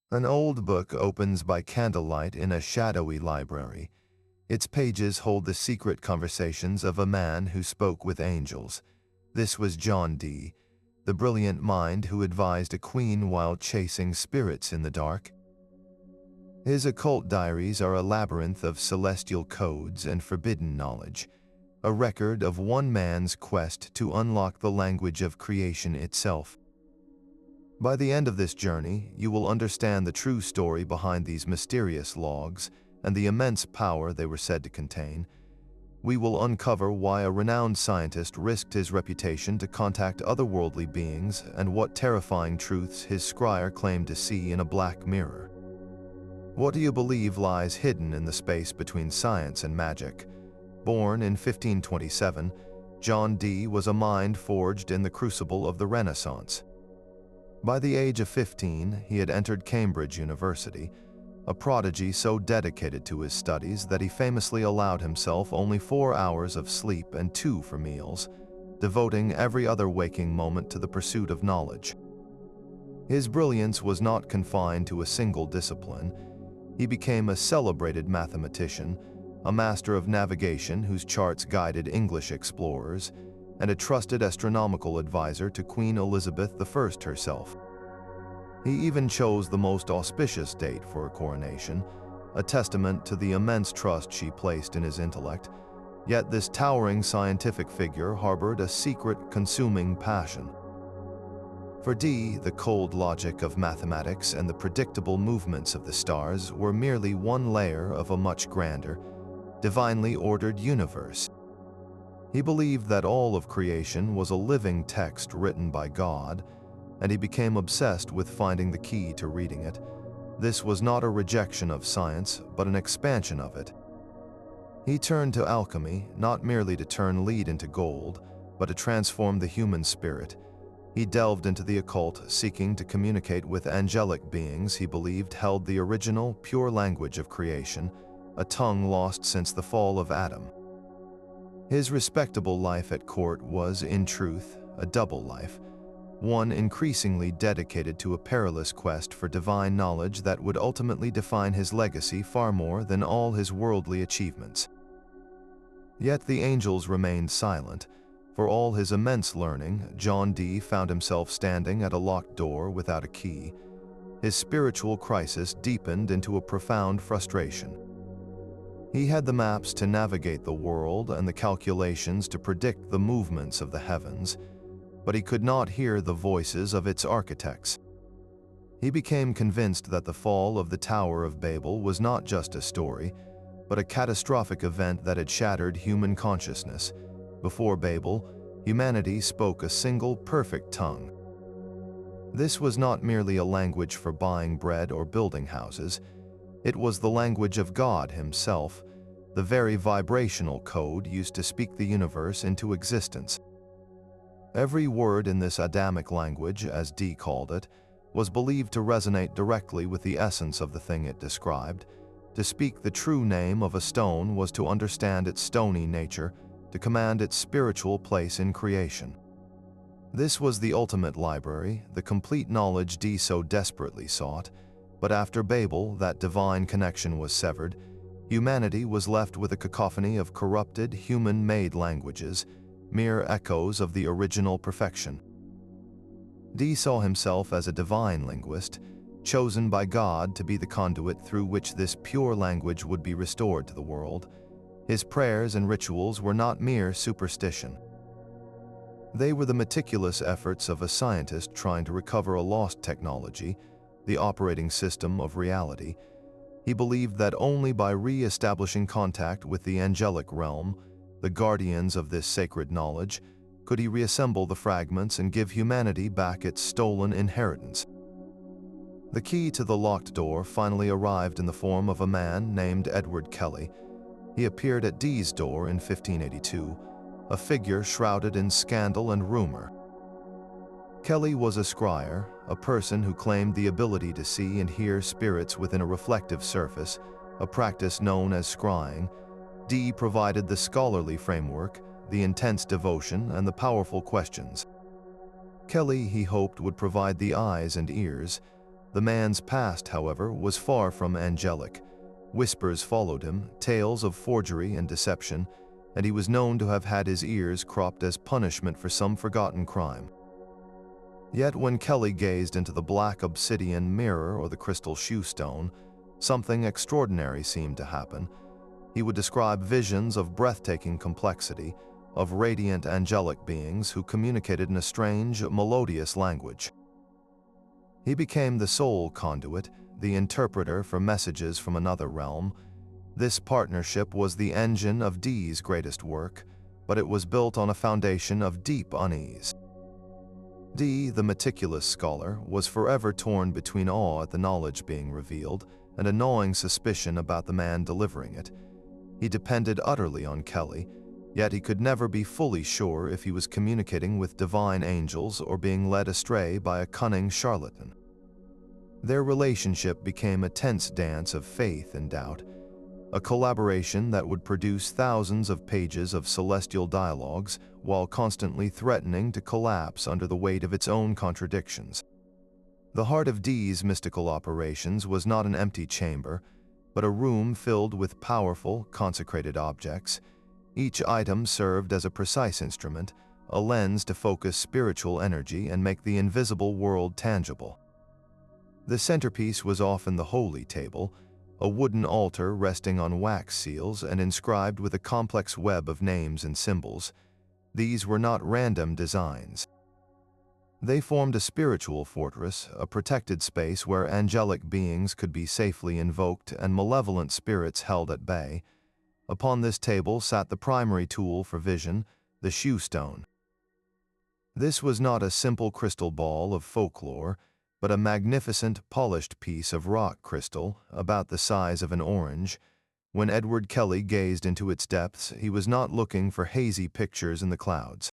An old book opens by candlelight in a shadowy library. Its pages hold the secret conversations of a man who spoke with angels. This was John Dee, the brilliant mind who advised a queen while chasing spirits in the dark. His occult diaries are a labyrinth of celestial codes and forbidden knowledge, a record of one man's quest to unlock the language of creation itself. By the end of this journey, you will understand the true story behind these mysterious logs and the immense power they were said to contain. We will uncover why a renowned scientist risked his reputation to contact otherworldly beings and what terrifying truths his scryer claimed to see in a black mirror. What do you believe lies hidden in the space between science and magic? Born in 1527, John Dee was a mind forged in the crucible of the Renaissance. By the age of 15, he had entered Cambridge University, a prodigy so dedicated to his studies that he famously allowed himself only 4 hours of sleep and 2 for meals, devoting every other waking moment to the pursuit of knowledge. His brilliance was not confined to a single discipline. He became a celebrated mathematician, a master of navigation whose charts guided English explorers, and a trusted astronomical advisor to Queen Elizabeth I herself. He even chose the most auspicious date for a coronation, a testament to the immense trust she placed in his intellect. Yet this towering scientific figure harbored a secret, consuming passion. For Dee, the cold logic of mathematics and the predictable movements of the stars were merely one layer of a much grander, divinely ordered universe. He believed that all of creation was a living text written by God, and he became obsessed with finding the key to reading it. This was not a rejection of science, but an expansion of it. He turned to alchemy, not merely to turn lead into gold, but to transform the human spirit. He delved into the occult, seeking to communicate with angelic beings he believed held the original, pure language of creation, a tongue lost since the fall of Adam. His respectable life at court was, in truth, a double life, one increasingly dedicated to a perilous quest for divine knowledge that would ultimately define his legacy far more than all his worldly achievements. Yet the angels remained silent. For all his immense learning, John Dee found himself standing at a locked door without a key. His spiritual crisis deepened into a profound frustration. He had the maps to navigate the world and the calculations to predict the movements of the heavens, but he could not hear the voices of its architects. He became convinced that the fall of the Tower of Babel was not just a story, but a catastrophic event that had shattered human consciousness. Before Babel, humanity spoke a single perfect tongue. This was not merely a language for buying bread or building houses. It was the language of God himself, the very vibrational code used to speak the universe into existence. Every word in this Adamic language, as Dee called it, was believed to resonate directly with the essence of the thing it described. To speak the true name of a stone was to understand its stony nature, to command its spiritual place in creation. This was the ultimate library, the complete knowledge Dee so desperately sought. But after Babel, that divine connection was severed. Humanity was left with a cacophony of corrupted, human-made languages, mere echoes of the original perfection. Dee saw himself as a divine linguist, chosen by God to be the conduit through which this pure language would be restored to the world. His prayers and rituals were not mere superstition. They were the meticulous efforts of a scientist trying to recover a lost technology, the operating system of reality. He believed that only by re-establishing contact with the angelic realm, the guardians of this sacred knowledge, could he reassemble the fragments and give humanity back its stolen inheritance. The key to the locked door finally arrived in the form of a man named Edward Kelley. He appeared at Dee's door in 1582, a figure shrouded in scandal and rumor. Kelley was a scryer, a person who claimed the ability to see and hear spirits within a reflective surface, a practice known as scrying. Dee provided the scholarly framework, the intense devotion, and the powerful questions. Kelley, he hoped, would provide the eyes and ears, The man's past, however, was far from angelic. Whispers followed him, tales of forgery and deception, and he was known to have had his ears cropped as punishment for some forgotten crime. Yet when Kelley gazed into the black obsidian mirror or the crystal shewstone, something extraordinary seemed to happen. He would describe visions of breathtaking complexity, of radiant angelic beings who communicated in a strange, melodious language. He became the sole conduit, the interpreter for messages from another realm. This partnership was the engine of Dee's greatest work, but it was built on a foundation of deep unease. Dee, the meticulous scholar, was forever torn between awe at the knowledge being revealed and a gnawing suspicion about the man delivering it. He depended utterly on Kelley, yet he could never be fully sure if he was communicating with divine angels or being led astray by a cunning charlatan. Their relationship became a tense dance of faith and doubt, a collaboration that would produce thousands of pages of celestial dialogues while constantly threatening to collapse under the weight of its own contradictions. The heart of Dee's mystical operations was not an empty chamber, but a room filled with powerful, consecrated objects. Each item served as a precise instrument, a lens to focus spiritual energy and make the invisible world tangible. The centerpiece was often the holy table, a wooden altar resting on wax seals and inscribed with a complex web of names and symbols. These were not random designs. They formed a spiritual fortress, a protected space where angelic beings could be safely invoked and malevolent spirits held at bay. Upon this table sat the primary tool for vision, the shewstone. This was not a simple crystal ball of folklore, but a magnificent, polished piece of rock crystal about the size of an orange. When Edward Kelley gazed into its depths, he was not looking for hazy pictures in the clouds.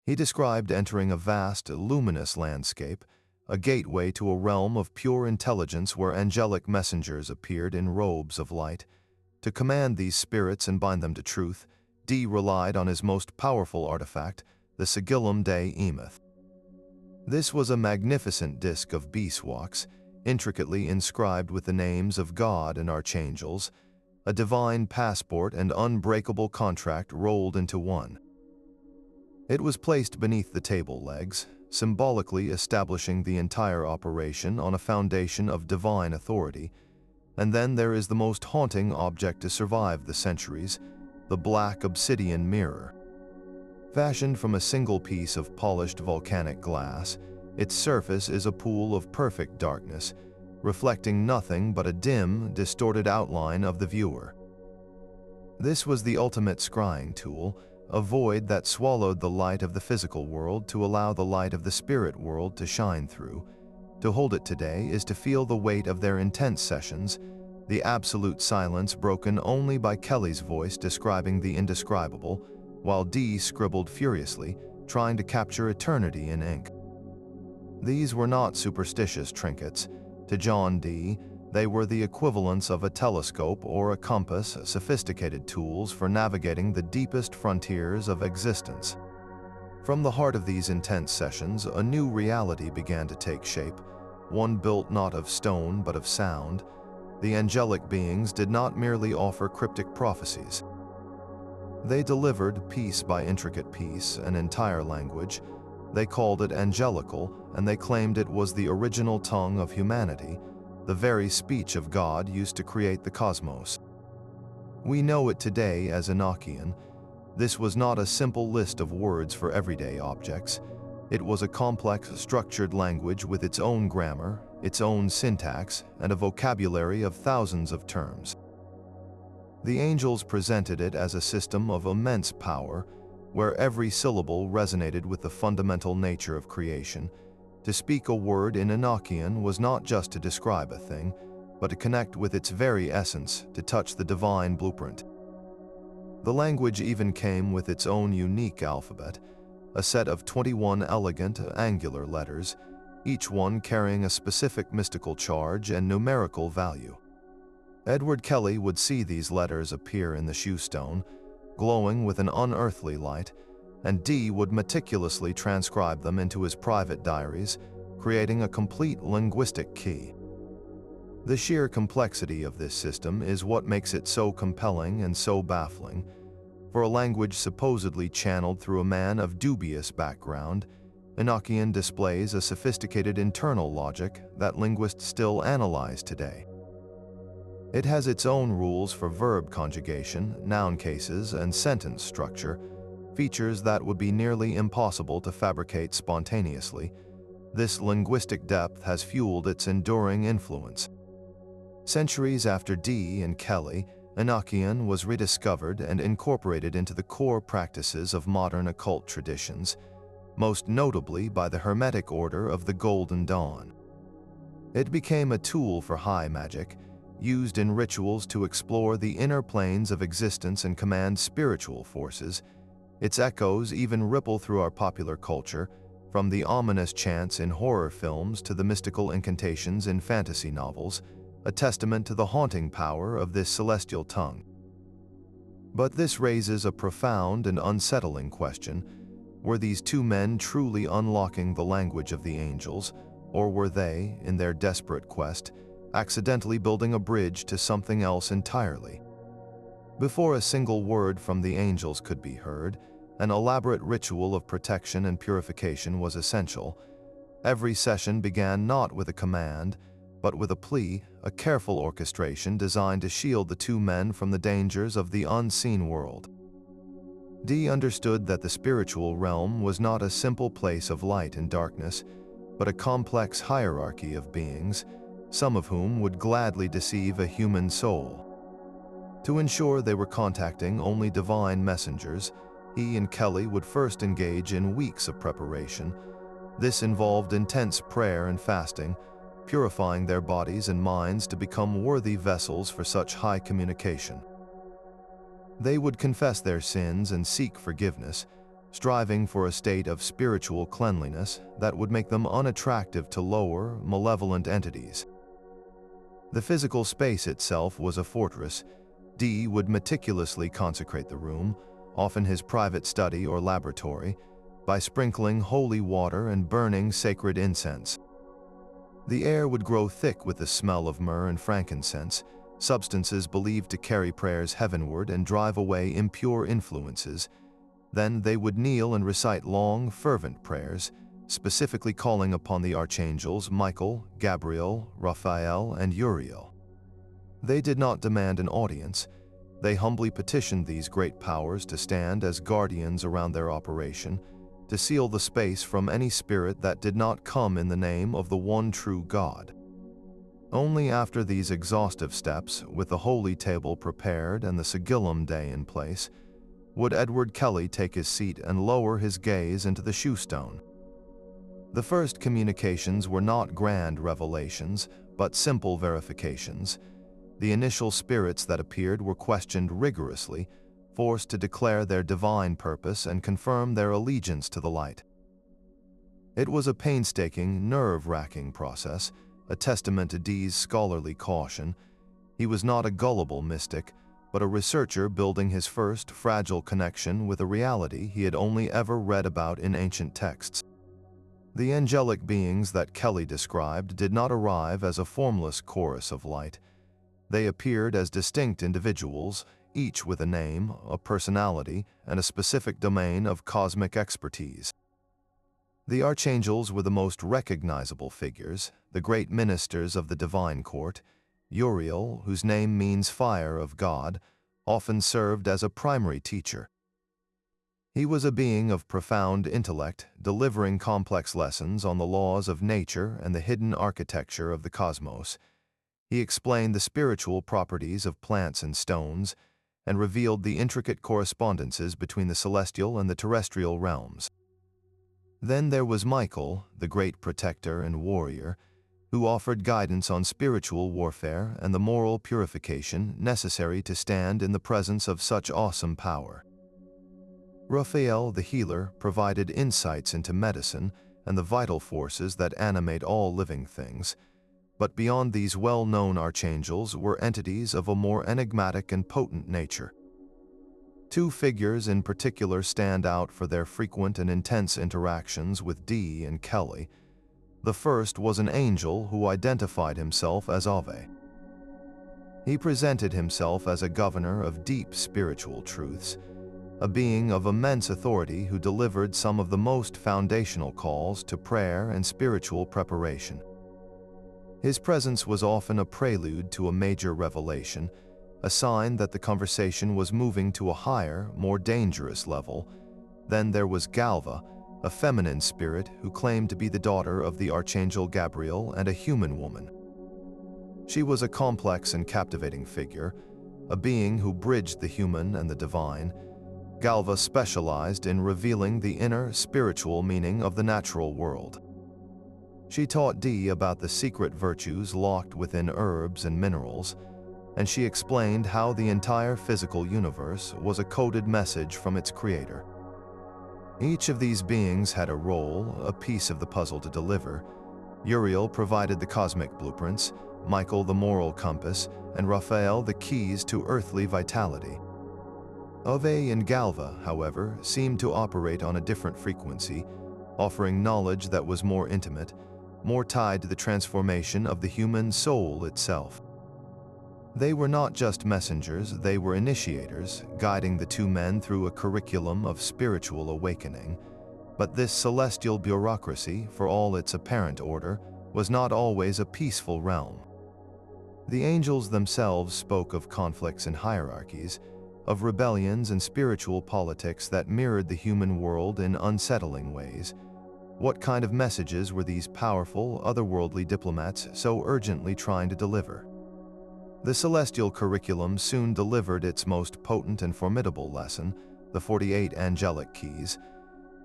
He described entering a vast, luminous landscape, a gateway to a realm of pure intelligence where angelic messengers appeared in robes of light. To command these spirits and bind them to truth, Dee relied on his most powerful artifact, the sigillum Dei Emeth. This was a magnificent disk of beeswax, intricately inscribed with the names of God and archangels, a divine passport and unbreakable contract rolled into one. It was placed beneath the table legs, symbolically establishing the entire operation on a foundation of divine authority. And then there is the most haunting object to survive the centuries, the black obsidian mirror. Fashioned from a single piece of polished volcanic glass, its surface is a pool of perfect darkness, reflecting nothing but a dim, distorted outline of the viewer. This was the ultimate scrying tool, a void that swallowed the light of the physical world to allow the light of the spirit world to shine through. To hold it today is to feel the weight of their intense sessions, the absolute silence broken only by Kelley's voice describing the indescribable, while Dee scribbled furiously, trying to capture eternity in ink. These were not superstitious trinkets. To John Dee, they were the equivalents of a telescope or a compass, sophisticated tools for navigating the deepest frontiers of existence. From the heart of these intense sessions, a new reality began to take shape, one built not of stone but of sound. The angelic beings did not merely offer cryptic prophecies. They delivered, piece by intricate piece, an entire language. They called it angelical, and they claimed it was the original tongue of humanity, the very speech of God used to create the cosmos. We know it today as Enochian. This was not a simple list of words for everyday objects. It was a complex, structured language with its own grammar, its own syntax, and a vocabulary of thousands of terms. The angels presented it as a system of immense power, where every syllable resonated with the fundamental nature of creation. To speak a word in Enochian was not just to describe a thing, but to connect with its very essence, to touch the divine blueprint. The language even came with its own unique alphabet, a set of 21 elegant, angular letters, each one carrying a specific mystical charge and numerical value. Edward Kelley would see these letters appear in the shewstone, glowing with an unearthly light, and Dee would meticulously transcribe them into his private diaries, creating a complete linguistic key. The sheer complexity of this system is what makes it so compelling and so baffling. For a language supposedly channeled through a man of dubious background, Enochian displays a sophisticated internal logic that linguists still analyze today. It has its own rules for verb conjugation, noun cases, and sentence structure, features that would be nearly impossible to fabricate spontaneously. This linguistic depth has fueled its enduring influence. Centuries after Dee and Kelley, Enochian was rediscovered and incorporated into the core practices of modern occult traditions, most notably by the Hermetic Order of the Golden Dawn. It became a tool for high magic, used in rituals to explore the inner planes of existence and command spiritual forces. Its echoes even ripple through our popular culture, from the ominous chants in horror films to the mystical incantations in fantasy novels, a testament to the haunting power of this celestial tongue. But this raises a profound and unsettling question. Were these two men truly unlocking the language of the angels, or were they, in their desperate quest, accidentally building a bridge to something else entirely? Before a single word from the angels could be heard, an elaborate ritual of protection and purification was essential. Every session began not with a command, but with a plea, a careful orchestration designed to shield the two men from the dangers of the unseen world. Dee understood that the spiritual realm was not a simple place of light and darkness, but a complex hierarchy of beings, some of whom would gladly deceive a human soul. To ensure they were contacting only divine messengers, he and Kelley would first engage in weeks of preparation. This involved intense prayer and fasting, purifying their bodies and minds to become worthy vessels for such high communication. They would confess their sins and seek forgiveness, striving for a state of spiritual cleanliness that would make them unattractive to lower, malevolent entities. The physical space itself was a fortress. Dee would meticulously consecrate the room, often his private study or laboratory, by sprinkling holy water and burning sacred incense. The air would grow thick with the smell of myrrh and frankincense, substances believed to carry prayers heavenward and drive away impure influences. Then they would kneel and recite long, fervent prayers, specifically calling upon the archangels Michael, Gabriel, Raphael, and Uriel. They did not demand an audience. They humbly petitioned these great powers to stand as guardians around their operation, to seal the space from any spirit that did not come in the name of the one true God. Only after these exhaustive steps, with the holy table prepared and the sigillum Dei in place, would Edward Kelley take his seat and lower his gaze into the shewstone. The first communications were not grand revelations, but simple verifications. The initial spirits that appeared were questioned rigorously, forced to declare their divine purpose and confirm their allegiance to the light. It was a painstaking, nerve-wracking process, a testament to Dee's scholarly caution. He was not a gullible mystic, but a researcher building his first fragile connection with a reality he had only ever read about in ancient texts. The angelic beings that Kelley described did not arrive as a formless chorus of light. They appeared as distinct individuals, each with a name, a personality, and a specific domain of cosmic expertise. The archangels were the most recognizable figures, the great ministers of the divine court. Uriel, whose name means fire of God, often served as a primary teacher. He was a being of profound intellect, delivering complex lessons on the laws of nature and the hidden architecture of the cosmos. He explained the spiritual properties of plants and stones, and revealed the intricate correspondences between the celestial and the terrestrial realms. Then there was Michael, the great protector and warrior, who offered guidance on spiritual warfare and the moral purification necessary to stand in the presence of such awesome power. Raphael, the healer, provided insights into medicine and the vital forces that animate all living things. But beyond these well-known archangels were entities of a more enigmatic and potent nature. Two figures in particular stand out for their frequent and intense interactions with Dee and Kelley. The first was an angel who identified himself as Ave. He presented himself as a governor of deep spiritual truths, a being of immense authority who delivered some of the most foundational calls to prayer and spiritual preparation. His presence was often a prelude to a major revelation, a sign that the conversation was moving to a higher, more dangerous level. Then there was Galva, a feminine spirit who claimed to be the daughter of the Archangel Gabriel and a human woman. She was a complex and captivating figure, a being who bridged the human and the divine. Galva specialized in revealing the inner, spiritual meaning of the natural world. She taught Dee about the secret virtues locked within herbs and minerals, and she explained how the entire physical universe was a coded message from its creator. Each of these beings had a role, a piece of the puzzle to deliver. Uriel provided the cosmic blueprints, Michael the moral compass, and Raphael the keys to earthly vitality. Ave and Galva, however, seemed to operate on a different frequency, offering knowledge that was more intimate, more tied to the transformation of the human soul itself. They were not just messengers, they were initiators, guiding the two men through a curriculum of spiritual awakening. But this celestial bureaucracy, for all its apparent order, was not always a peaceful realm. The angels themselves spoke of conflicts and hierarchies, of rebellions and spiritual politics that mirrored the human world in unsettling ways. What kind of messages were these powerful, otherworldly diplomats so urgently trying to deliver? The celestial curriculum soon delivered its most potent and formidable lesson, the 48 angelic keys.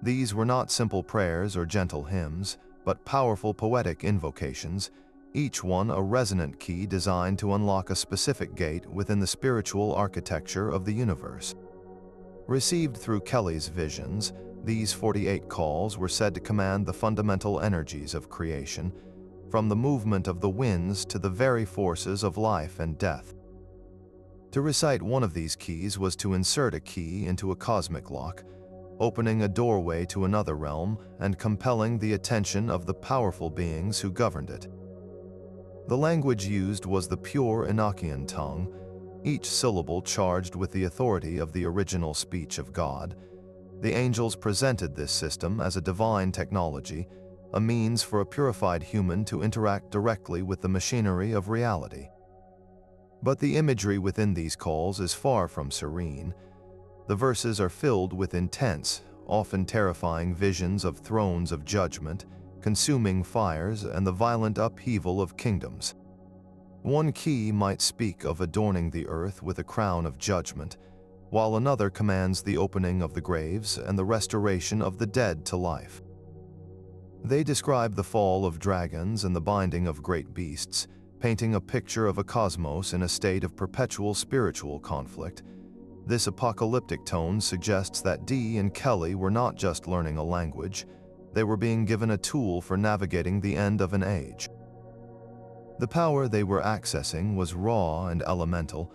These were not simple prayers or gentle hymns, but powerful poetic invocations, each one a resonant key designed to unlock a specific gate within the spiritual architecture of the universe. Received through Kelley's visions, these 48 calls were said to command the fundamental energies of creation, from the movement of the winds to the very forces of life and death. To recite one of these keys was to insert a key into a cosmic lock, opening a doorway to another realm and compelling the attention of the powerful beings who governed it. The language used was the pure Enochian tongue, each syllable charged with the authority of the original speech of God. The angels presented this system as a divine technology, a means for a purified human to interact directly with the machinery of reality. But the imagery within these calls is far from serene. The verses are filled with intense, often terrifying visions of thrones of judgment, consuming fires, and the violent upheaval of kingdoms. One key might speak of adorning the earth with a crown of judgment, while another commands the opening of the graves and the restoration of the dead to life. They describe the fall of dragons and the binding of great beasts, painting a picture of a cosmos in a state of perpetual spiritual conflict. This apocalyptic tone suggests that Dee and Kelley were not just learning a language, they were being given a tool for navigating the end of an age. The power they were accessing was raw and elemental,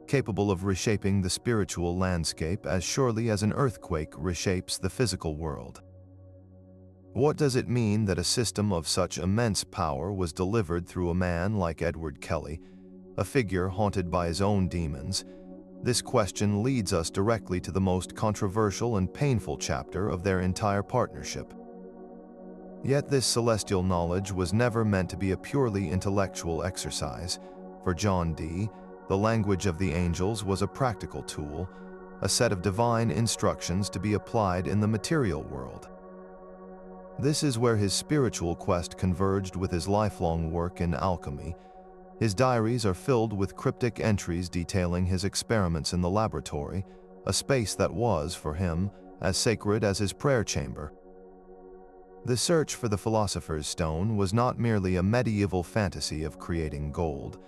capable of reshaping the spiritual landscape as surely as an earthquake reshapes the physical world. What does it mean that a system of such immense power was delivered through a man like Edward Kelley, a figure haunted by his own demons? This question leads us directly to the most controversial and painful chapter of their entire partnership. Yet this celestial knowledge was never meant to be a purely intellectual exercise. For John Dee, the language of the angels was a practical tool, a set of divine instructions to be applied in the material world. This is where his spiritual quest converged with his lifelong work in alchemy. His diaries are filled with cryptic entries detailing his experiments in the laboratory, a space that was, for him, as sacred as his prayer chamber. The search for the philosopher's stone was not merely a medieval fantasy of creating gold.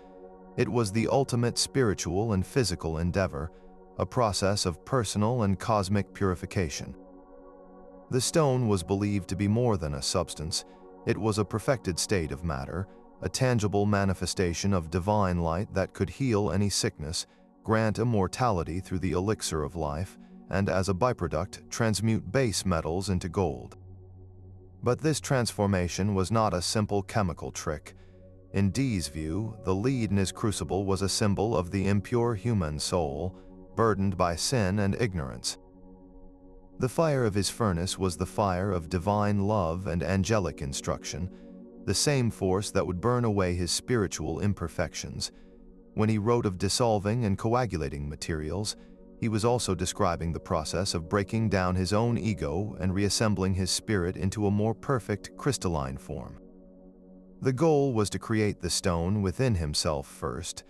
It was the ultimate spiritual and physical endeavor, a process of personal and cosmic purification. The stone was believed to be more than a substance. It was a perfected state of matter, a tangible manifestation of divine light that could heal any sickness, grant immortality through the elixir of life, and as a byproduct, transmute base metals into gold. But this transformation was not a simple chemical trick. In Dee's view, the lead in his crucible was a symbol of the impure human soul, burdened by sin and ignorance. The fire of his furnace was the fire of divine love and angelic instruction, the same force that would burn away his spiritual imperfections. When he wrote of dissolving and coagulating materials, he was also describing the process of breaking down his own ego and reassembling his spirit into a more perfect crystalline form. The goal was to create the stone within himself first.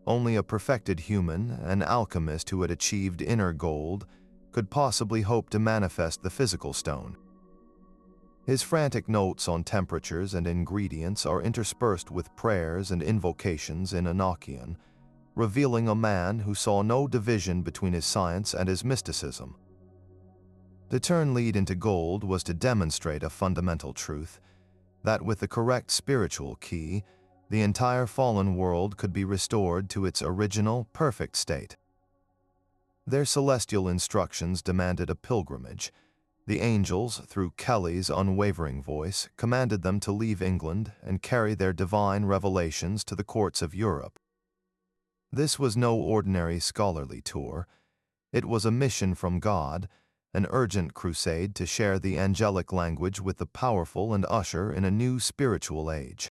Only a perfected human, an alchemist who had achieved inner gold, could possibly hope to manifest the physical stone. His frantic notes on temperatures and ingredients are interspersed with prayers and invocations in Enochian, revealing a man who saw no division between his science and his mysticism. To turn lead into gold was to demonstrate a fundamental truth, that with the correct spiritual key, the entire fallen world could be restored to its original, perfect state. Their celestial instructions demanded a pilgrimage. The angels, through Kelley's unwavering voice, commanded them to leave England and carry their divine revelations to the courts of Europe. This was no ordinary scholarly tour. It was a mission from God, an urgent crusade to share the angelic language with the powerful and usher in a new spiritual age.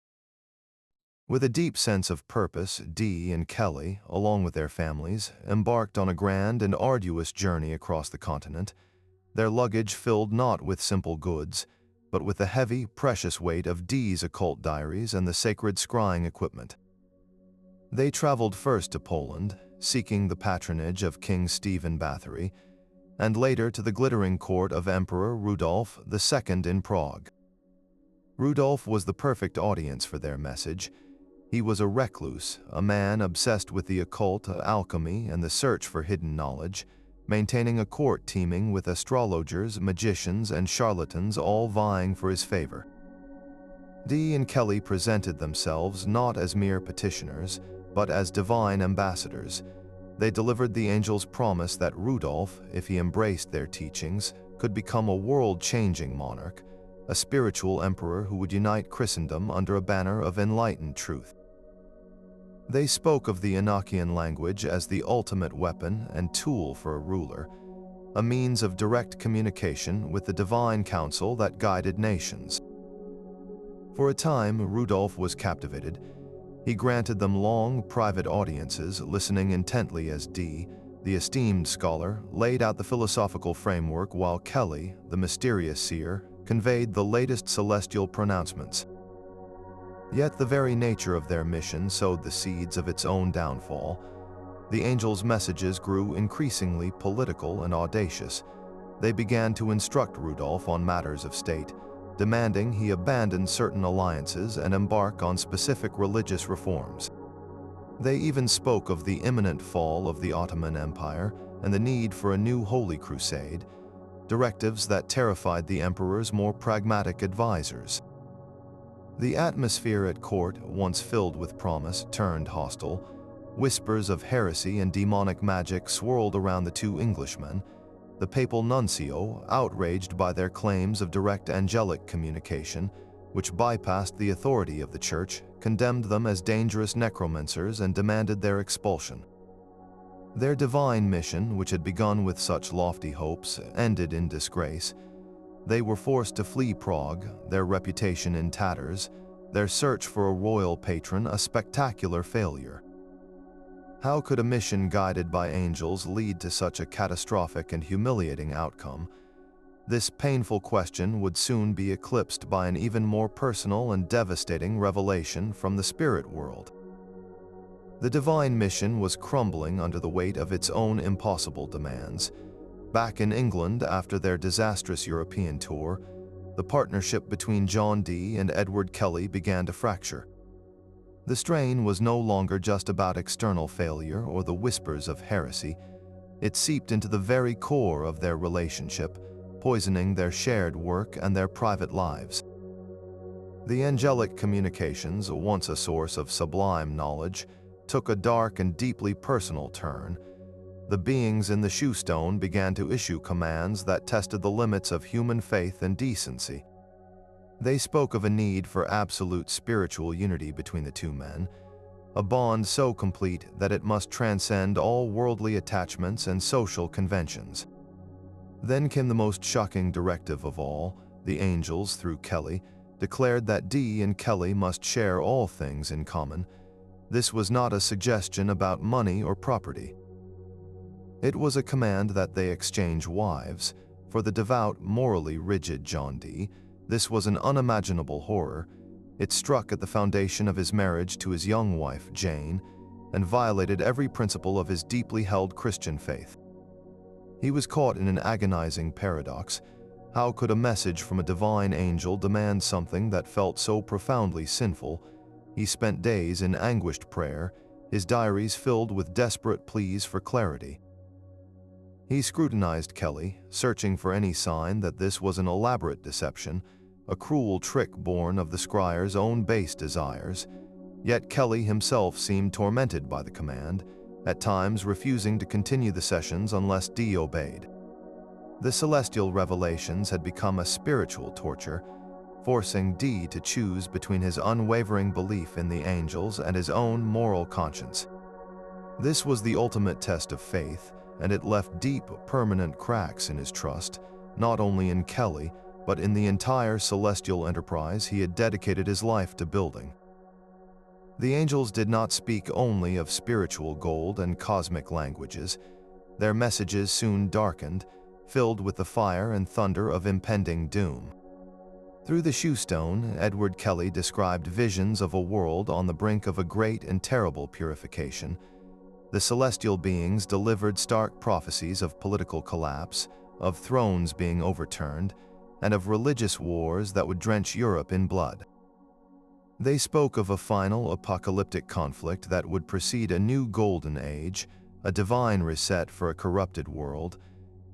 With a deep sense of purpose, Dee and Kelley, along with their families, embarked on a grand and arduous journey across the continent, their luggage filled not with simple goods, but with the heavy, precious weight of Dee's occult diaries and the sacred scrying equipment. They traveled first to Poland, seeking the patronage of King Stephen Bathory, and later to the glittering court of Emperor Rudolf II in Prague. Rudolf was the perfect audience for their message. He was a recluse, a man obsessed with the occult, alchemy, and the search for hidden knowledge, maintaining a court teeming with astrologers, magicians, and charlatans all vying for his favor. Dee and Kelley presented themselves not as mere petitioners, but as divine ambassadors. They delivered the angel's promise that Rudolf, if he embraced their teachings, could become a world-changing monarch, a spiritual emperor who would unite Christendom under a banner of enlightened truth. They spoke of the Enochian language as the ultimate weapon and tool for a ruler, a means of direct communication with the divine counsel that guided nations. For a time, Rudolf was captivated. He granted them long, private audiences, listening intently as Dee, the esteemed scholar, laid out the philosophical framework while Kelley, the mysterious seer, conveyed the latest celestial pronouncements. Yet the very nature of their mission sowed the seeds of its own downfall. The angels' messages grew increasingly political and audacious. They began to instruct Rudolf on matters of state, demanding he abandon certain alliances and embark on specific religious reforms. They even spoke of the imminent fall of the Ottoman Empire and the need for a new holy crusade, directives that terrified the emperor's more pragmatic advisors. The atmosphere at court, once filled with promise, turned hostile. Whispers of heresy and demonic magic swirled around the two Englishmen. The papal nuncio, outraged by their claims of direct angelic communication, which bypassed the authority of the Church, condemned them as dangerous necromancers and demanded their expulsion. Their divine mission, which had begun with such lofty hopes, ended in disgrace. They were forced to flee Prague, their reputation in tatters, their search for a royal patron a spectacular failure. How could a mission guided by angels lead to such a catastrophic and humiliating outcome? This painful question would soon be eclipsed by an even more personal and devastating revelation from the spirit world. The divine mission was crumbling under the weight of its own impossible demands. Back in England after their disastrous European tour, the partnership between John Dee and Edward Kelley began to fracture. The strain was no longer just about external failure or the whispers of heresy. It seeped into the very core of their relationship, poisoning their shared work and their private lives. The angelic communications, once a source of sublime knowledge, took a dark and deeply personal turn. The beings in the shewstone began to issue commands that tested the limits of human faith and decency. They spoke of a need for absolute spiritual unity between the two men, a bond so complete that it must transcend all worldly attachments and social conventions. Then came the most shocking directive of all. The angels, through Kelley, declared that Dee and Kelley must share all things in common. This was not a suggestion about money or property. It was a command that they exchange wives. For the devout, morally rigid John Dee, this was an unimaginable horror. It struck at the foundation of his marriage to his young wife, Jane, and violated every principle of his deeply held Christian faith. He was caught in an agonizing paradox. How could a message from a divine angel demand something that felt so profoundly sinful? He spent days in anguished prayer, his diaries filled with desperate pleas for clarity. He scrutinized Kelley, searching for any sign that this was an elaborate deception, a cruel trick born of the scryer's own base desires. Yet Kelley himself seemed tormented by the command, at times refusing to continue the sessions unless Dee obeyed. The celestial revelations had become a spiritual torture, forcing Dee to choose between his unwavering belief in the angels and his own moral conscience. This was the ultimate test of faith, and it left deep, permanent cracks in his trust, not only in Kelley, but in the entire celestial enterprise he had dedicated his life to building. The angels did not speak only of spiritual gold and cosmic languages. Their messages soon darkened, filled with the fire and thunder of impending doom. Through the shewstone, Edward Kelley described visions of a world on the brink of a great and terrible purification. The celestial beings delivered stark prophecies of political collapse, of thrones being overturned, and of religious wars that would drench Europe in blood. They spoke of a final apocalyptic conflict that would precede a new golden age, a divine reset for a corrupted world.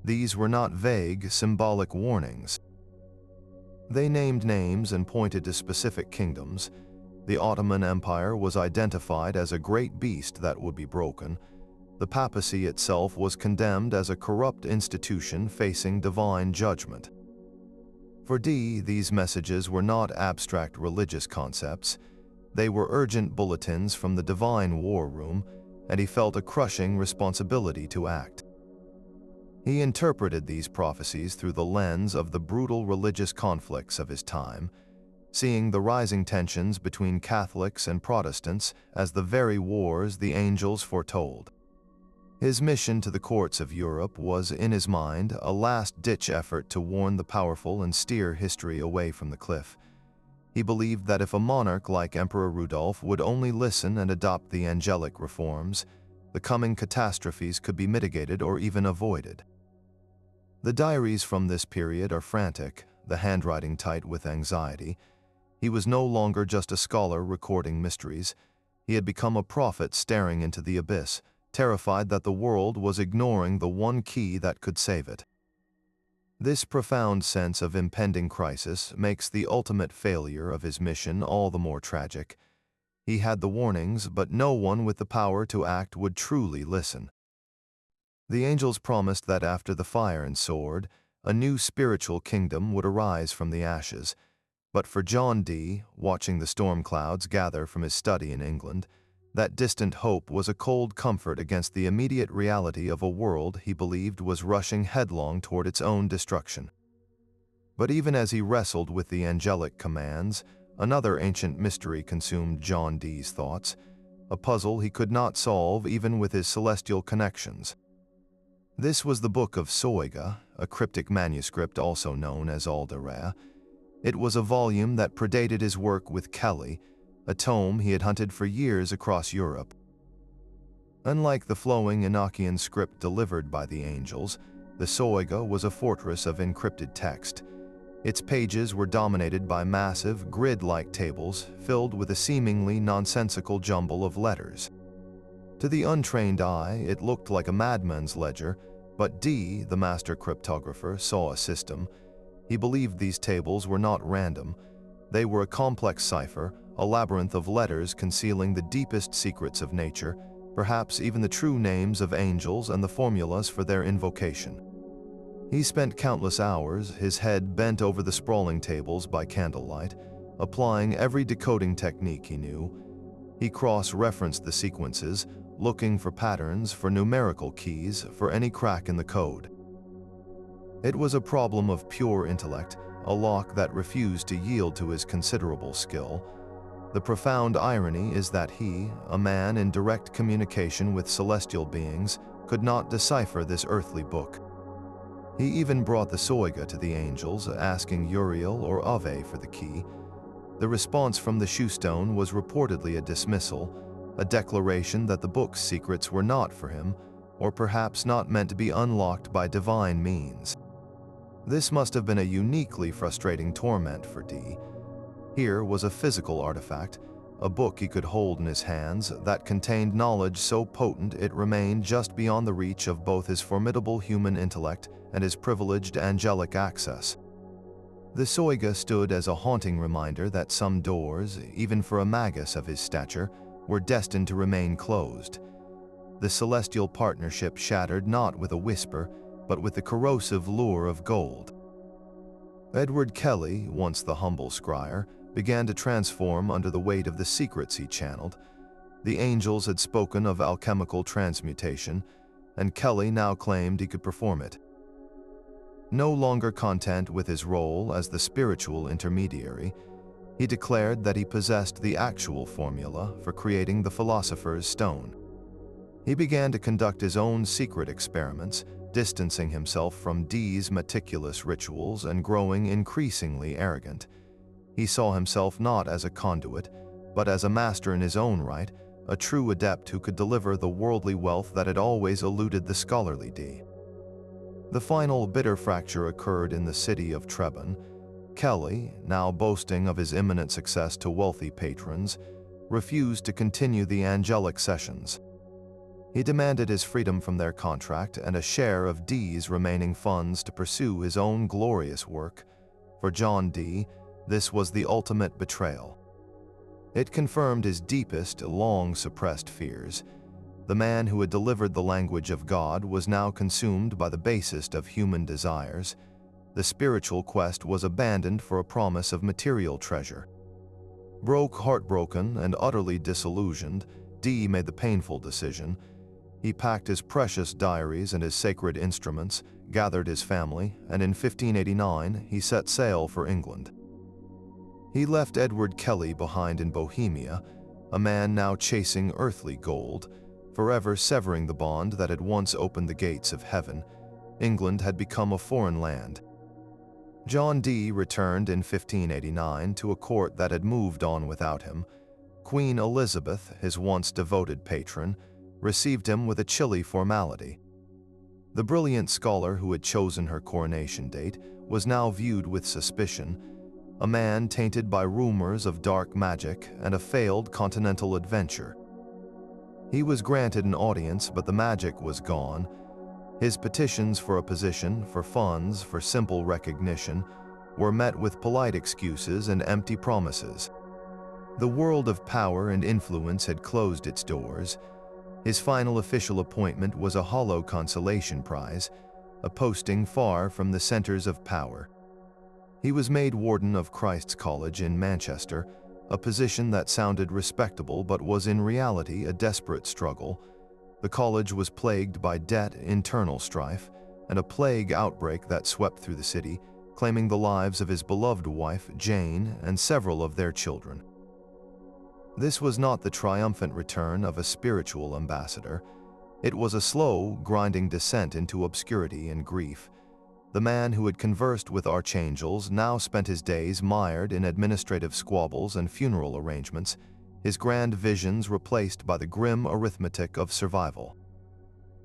These were not vague, symbolic warnings. They named names and pointed to specific kingdoms. The Ottoman Empire was identified as a great beast that would be broken. The papacy itself was condemned as a corrupt institution facing divine judgment. For Dee, these messages were not abstract religious concepts. They were urgent bulletins from the divine war room, and he felt a crushing responsibility to act. He interpreted these prophecies through the lens of the brutal religious conflicts of his time, seeing the rising tensions between Catholics and Protestants as the very wars the angels foretold. His mission to the courts of Europe was, in his mind, a last-ditch effort to warn the powerful and steer history away from the cliff. He believed that if a monarch like Emperor Rudolph would only listen and adopt the angelic reforms, the coming catastrophes could be mitigated or even avoided. The diaries from this period are frantic, the handwriting tight with anxiety. He was no longer just a scholar recording mysteries. He had become a prophet staring into the abyss, terrified that the world was ignoring the one key that could save it. This profound sense of impending crisis makes the ultimate failure of his mission all the more tragic. He had the warnings, but no one with the power to act would truly listen. The angels promised that after the fire and sword, a new spiritual kingdom would arise from the ashes. But for John Dee, watching the storm clouds gather from his study in England, that distant hope was a cold comfort against the immediate reality of a world he believed was rushing headlong toward its own destruction. But even as he wrestled with the angelic commands, another ancient mystery consumed John Dee's thoughts, a puzzle he could not solve even with his celestial connections. This was the Book of Soiga, a cryptic manuscript also known as Alchemy. It was a volume that predated his work with Kelley, a tome he had hunted for years across Europe. Unlike the flowing Enochian script delivered by the angels, the Soiga was a fortress of encrypted text. Its pages were dominated by massive, grid-like tables filled with a seemingly nonsensical jumble of letters. To the untrained eye, it looked like a madman's ledger, but Dee, the master cryptographer, saw a system. He believed these tables were not random. They were a complex cipher, a labyrinth of letters concealing the deepest secrets of nature, perhaps even the true names of angels and the formulas for their invocation. He spent countless hours, his head bent over the sprawling tables by candlelight, applying every decoding technique he knew. He cross-referenced the sequences, looking for patterns, for numerical keys, for any crack in the code. It was a problem of pure intellect, a lock that refused to yield to his considerable skill. The profound irony is that he, a man in direct communication with celestial beings, could not decipher this earthly book. He even brought the Soiga to the angels, asking Uriel or Ave for the key. The response from the shewstone was reportedly a dismissal, a declaration that the book's secrets were not for him, or perhaps not meant to be unlocked by divine means. This must have been a uniquely frustrating torment for Dee. Here was a physical artifact, a book he could hold in his hands that contained knowledge so potent it remained just beyond the reach of both his formidable human intellect and his privileged angelic access. The Soiga stood as a haunting reminder that some doors, even for a magus of his stature, were destined to remain closed. The celestial partnership shattered not with a whisper, but with the corrosive lure of gold. Edward Kelley, once the humble scryer, began to transform under the weight of the secrets he channeled. The angels had spoken of alchemical transmutation, and Kelley now claimed he could perform it. No longer content with his role as the spiritual intermediary, he declared that he possessed the actual formula for creating the philosopher's stone. He began to conduct his own secret experiments, distancing himself from Dee's meticulous rituals and growing increasingly arrogant. He saw himself not as a conduit, but as a master in his own right, a true adept who could deliver the worldly wealth that had always eluded the scholarly Dee. The final bitter fracture occurred in the city of Trebon. Kelley, now boasting of his imminent success to wealthy patrons, refused to continue the angelic sessions. He demanded his freedom from their contract and a share of Dee's remaining funds to pursue his own glorious work. For John Dee, this was the ultimate betrayal. It confirmed his deepest, long-suppressed fears. The man who had delivered the language of God was now consumed by the basest of human desires. The spiritual quest was abandoned for a promise of material treasure. Heartbroken, and utterly disillusioned, Dee made the painful decision. He packed his precious diaries and his sacred instruments, gathered his family, and in 1589 he set sail for England. He left Edward Kelley behind in Bohemia, a man now chasing earthly gold, forever severing the bond that had once opened the gates of heaven. England had become a foreign land. John Dee returned in 1589 to a court that had moved on without him. Queen Elizabeth, his once devoted patron, received him with a chilly formality. The brilliant scholar who had chosen her coronation date was now viewed with suspicion, a man tainted by rumors of dark magic and a failed continental adventure. He was granted an audience, but the magic was gone. His petitions for a position, for funds, for simple recognition, were met with polite excuses and empty promises. The world of power and influence had closed its doors. His final official appointment was a hollow consolation prize, a posting far from the centers of power. He was made warden of Christ's College in Manchester, a position that sounded respectable but was in reality a desperate struggle. The college was plagued by debt, internal strife, and a plague outbreak that swept through the city, claiming the lives of his beloved wife, Jane, and several of their children. This was not the triumphant return of a spiritual ambassador. It was a slow, grinding descent into obscurity and grief. The man who had conversed with archangels now spent his days mired in administrative squabbles and funeral arrangements, his grand visions replaced by the grim arithmetic of survival.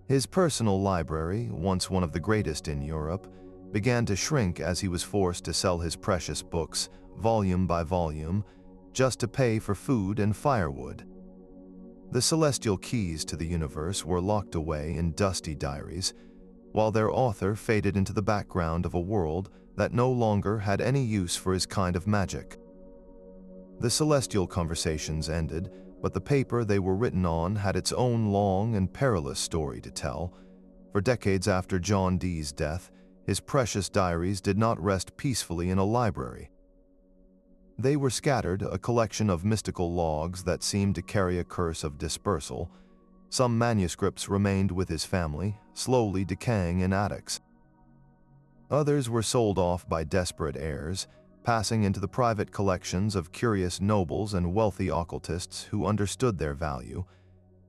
His personal library, once one of the greatest in Europe, began to shrink as he was forced to sell his precious books, volume by volume, just to pay for food and firewood. The celestial keys to the universe were locked away in dusty diaries, while their author faded into the background of a world that no longer had any use for his kind of magic. The celestial conversations ended, but the paper they were written on had its own long and perilous story to tell. For decades after John Dee's death, His precious diaries did not rest peacefully in a library. They were scattered, a collection of mystical logs that seemed to carry a curse of dispersal. Some manuscripts remained with his family, slowly decaying in attics. Others were sold off by desperate heirs, passing into the private collections of curious nobles and wealthy occultists who understood their value.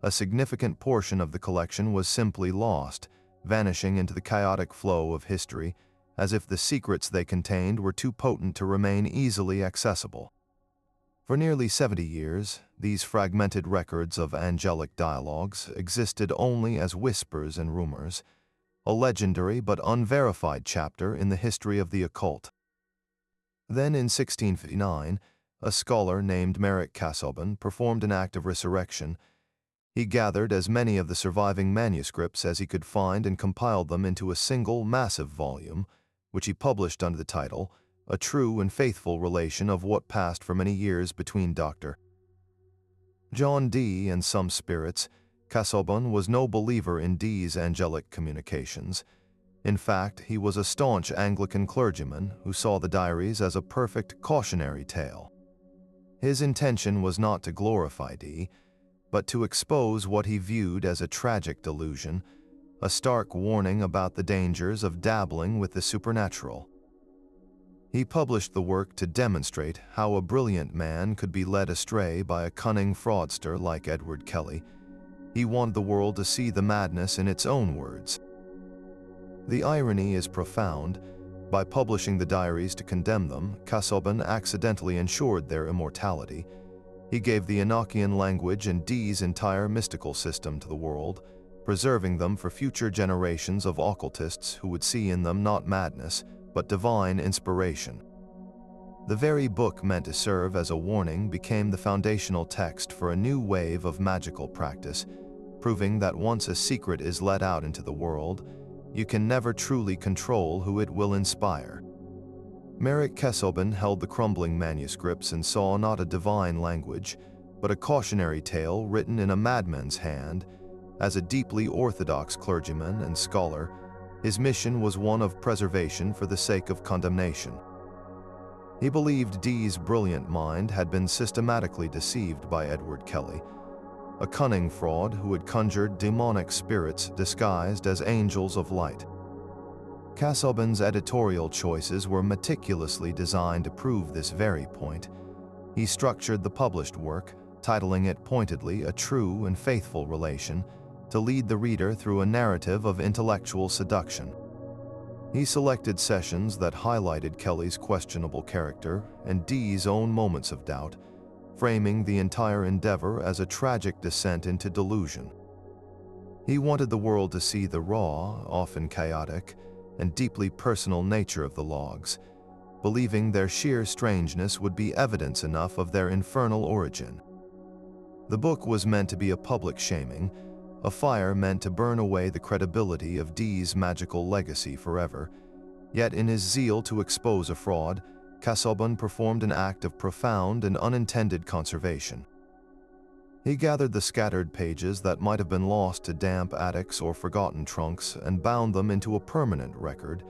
A significant portion of the collection was simply lost, vanishing into the chaotic flow of history, as if the secrets they contained were too potent to remain easily accessible. For nearly 70 years, these fragmented records of angelic dialogues existed only as whispers and rumors, a legendary but unverified chapter in the history of the occult. Then in 1659, a scholar named Merrick Casaubon performed an act of resurrection. He gathered as many of the surviving manuscripts as he could find and compiled them into a single massive volume, which he published under the title, A True and Faithful Relation of What Passed for Many Years Between Dr. John Dee and Some Spirits. Casaubon was no believer in Dee's angelic communications. In fact, he was a staunch Anglican clergyman who saw the diaries as a perfect cautionary tale. His intention was not to glorify Dee, but to expose what he viewed as a tragic delusion, a stark warning about the dangers of dabbling with the supernatural. He published the work to demonstrate how a brilliant man could be led astray by a cunning fraudster like Edward Kelley. He wanted the world to see the madness in its own words. The irony is profound. By publishing the diaries to condemn them, Casaubon accidentally ensured their immortality. He gave the Enochian language and Dee's entire mystical system to the world, preserving them for future generations of occultists who would see in them not madness, but divine inspiration. The very book meant to serve as a warning became the foundational text for a new wave of magical practice, proving that once a secret is let out into the world, you can never truly control who it will inspire. Merrick Casaubon held the crumbling manuscripts and saw not a divine language, but a cautionary tale written in a madman's hand. As a deeply orthodox clergyman and scholar, his mission was one of preservation for the sake of condemnation. He believed Dee's brilliant mind had been systematically deceived by Edward Kelley, a cunning fraud who had conjured demonic spirits disguised as angels of light. Casaubon's editorial choices were meticulously designed to prove this very point. He structured the published work, titling it pointedly A True and Faithful Relation, to lead the reader through a narrative of intellectual seduction. He selected sessions that highlighted Kelley's questionable character and Dee's own moments of doubt, framing the entire endeavor as a tragic descent into delusion. He wanted the world to see the raw, often chaotic, and deeply personal nature of the logs, believing their sheer strangeness would be evidence enough of their infernal origin. The book was meant to be a public shaming, a fire meant to burn away the credibility of Dee's magical legacy forever. Yet in his zeal to expose a fraud, Casaubon performed an act of profound and unintended conservation. He gathered the scattered pages that might have been lost to damp attics or forgotten trunks and bound them into a permanent record.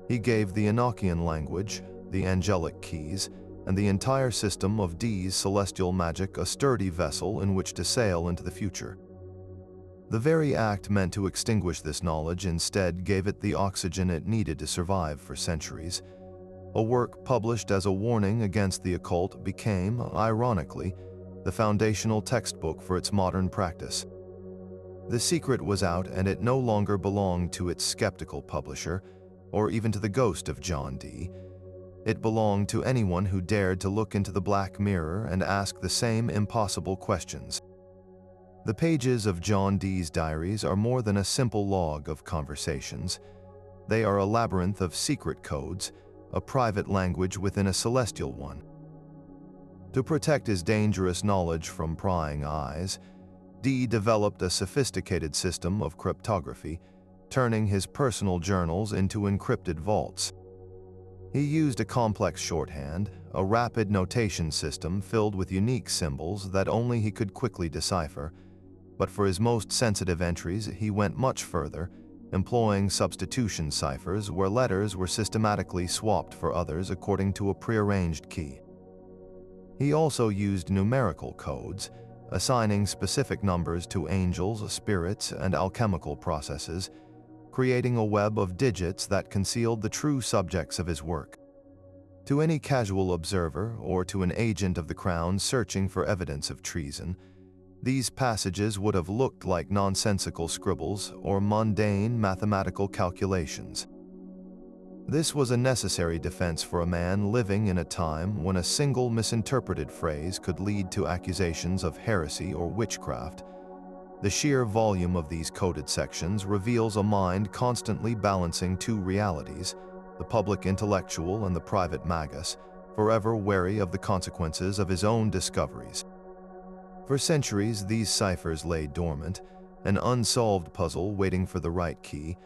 He gave the Enochian language, the angelic keys, and the entire system of Dee's celestial magic a sturdy vessel in which to sail into the future. The very act meant to extinguish this knowledge instead gave it the oxygen it needed to survive for centuries. A work published as a warning against the occult became, ironically, the foundational textbook for its modern practice. The secret was out and it no longer belonged to its skeptical publisher, or even to the ghost of John Dee. It belonged to anyone who dared to look into the black mirror and ask the same impossible questions. The pages of John Dee's diaries are more than a simple log of conversations. They are a labyrinth of secret codes, a private language within a celestial one. To protect his dangerous knowledge from prying eyes, Dee developed a sophisticated system of cryptography, turning his personal journals into encrypted vaults. He used a complex shorthand, a rapid notation system filled with unique symbols that only he could quickly decipher, but for his most sensitive entries he went much further, employing substitution ciphers where letters were systematically swapped for others according to a prearranged key. He also used numerical codes, assigning specific numbers to angels, spirits, and alchemical processes, creating a web of digits that concealed the true subjects of his work. To any casual observer or to an agent of the crown searching for evidence of treason, these passages would have looked like nonsensical scribbles or mundane mathematical calculations. This was a necessary defense for a man living in a time when a single misinterpreted phrase could lead to accusations of heresy or witchcraft. The sheer volume of these coded sections reveals a mind constantly balancing two realities, the public intellectual and the private magus, forever wary of the consequences of his own discoveries. For centuries, these ciphers lay dormant, an unsolved puzzle waiting for the right key.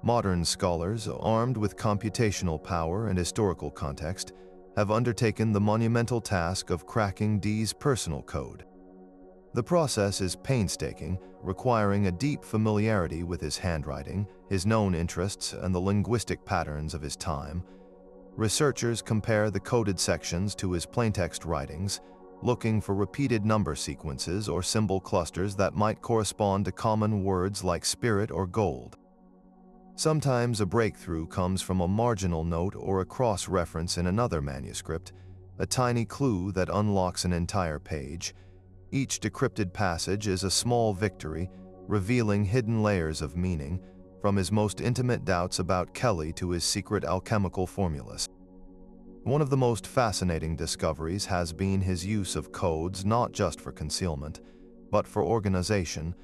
Modern scholars, armed with computational power and historical context, have undertaken the monumental task of cracking Dee's personal code. The process is painstaking, requiring a deep familiarity with his handwriting, his known interests, and the linguistic patterns of his time. Researchers compare the coded sections to his plaintext writings, looking for repeated number sequences or symbol clusters that might correspond to common words like spirit or gold. Sometimes a breakthrough comes from a marginal note or a cross-reference in another manuscript, a tiny clue that unlocks an entire page. Each decrypted passage is a small victory, revealing hidden layers of meaning, from his most intimate doubts about Kelley to his secret alchemical formulas. One of the most fascinating discoveries has been his use of codes not just for concealment, but for organization.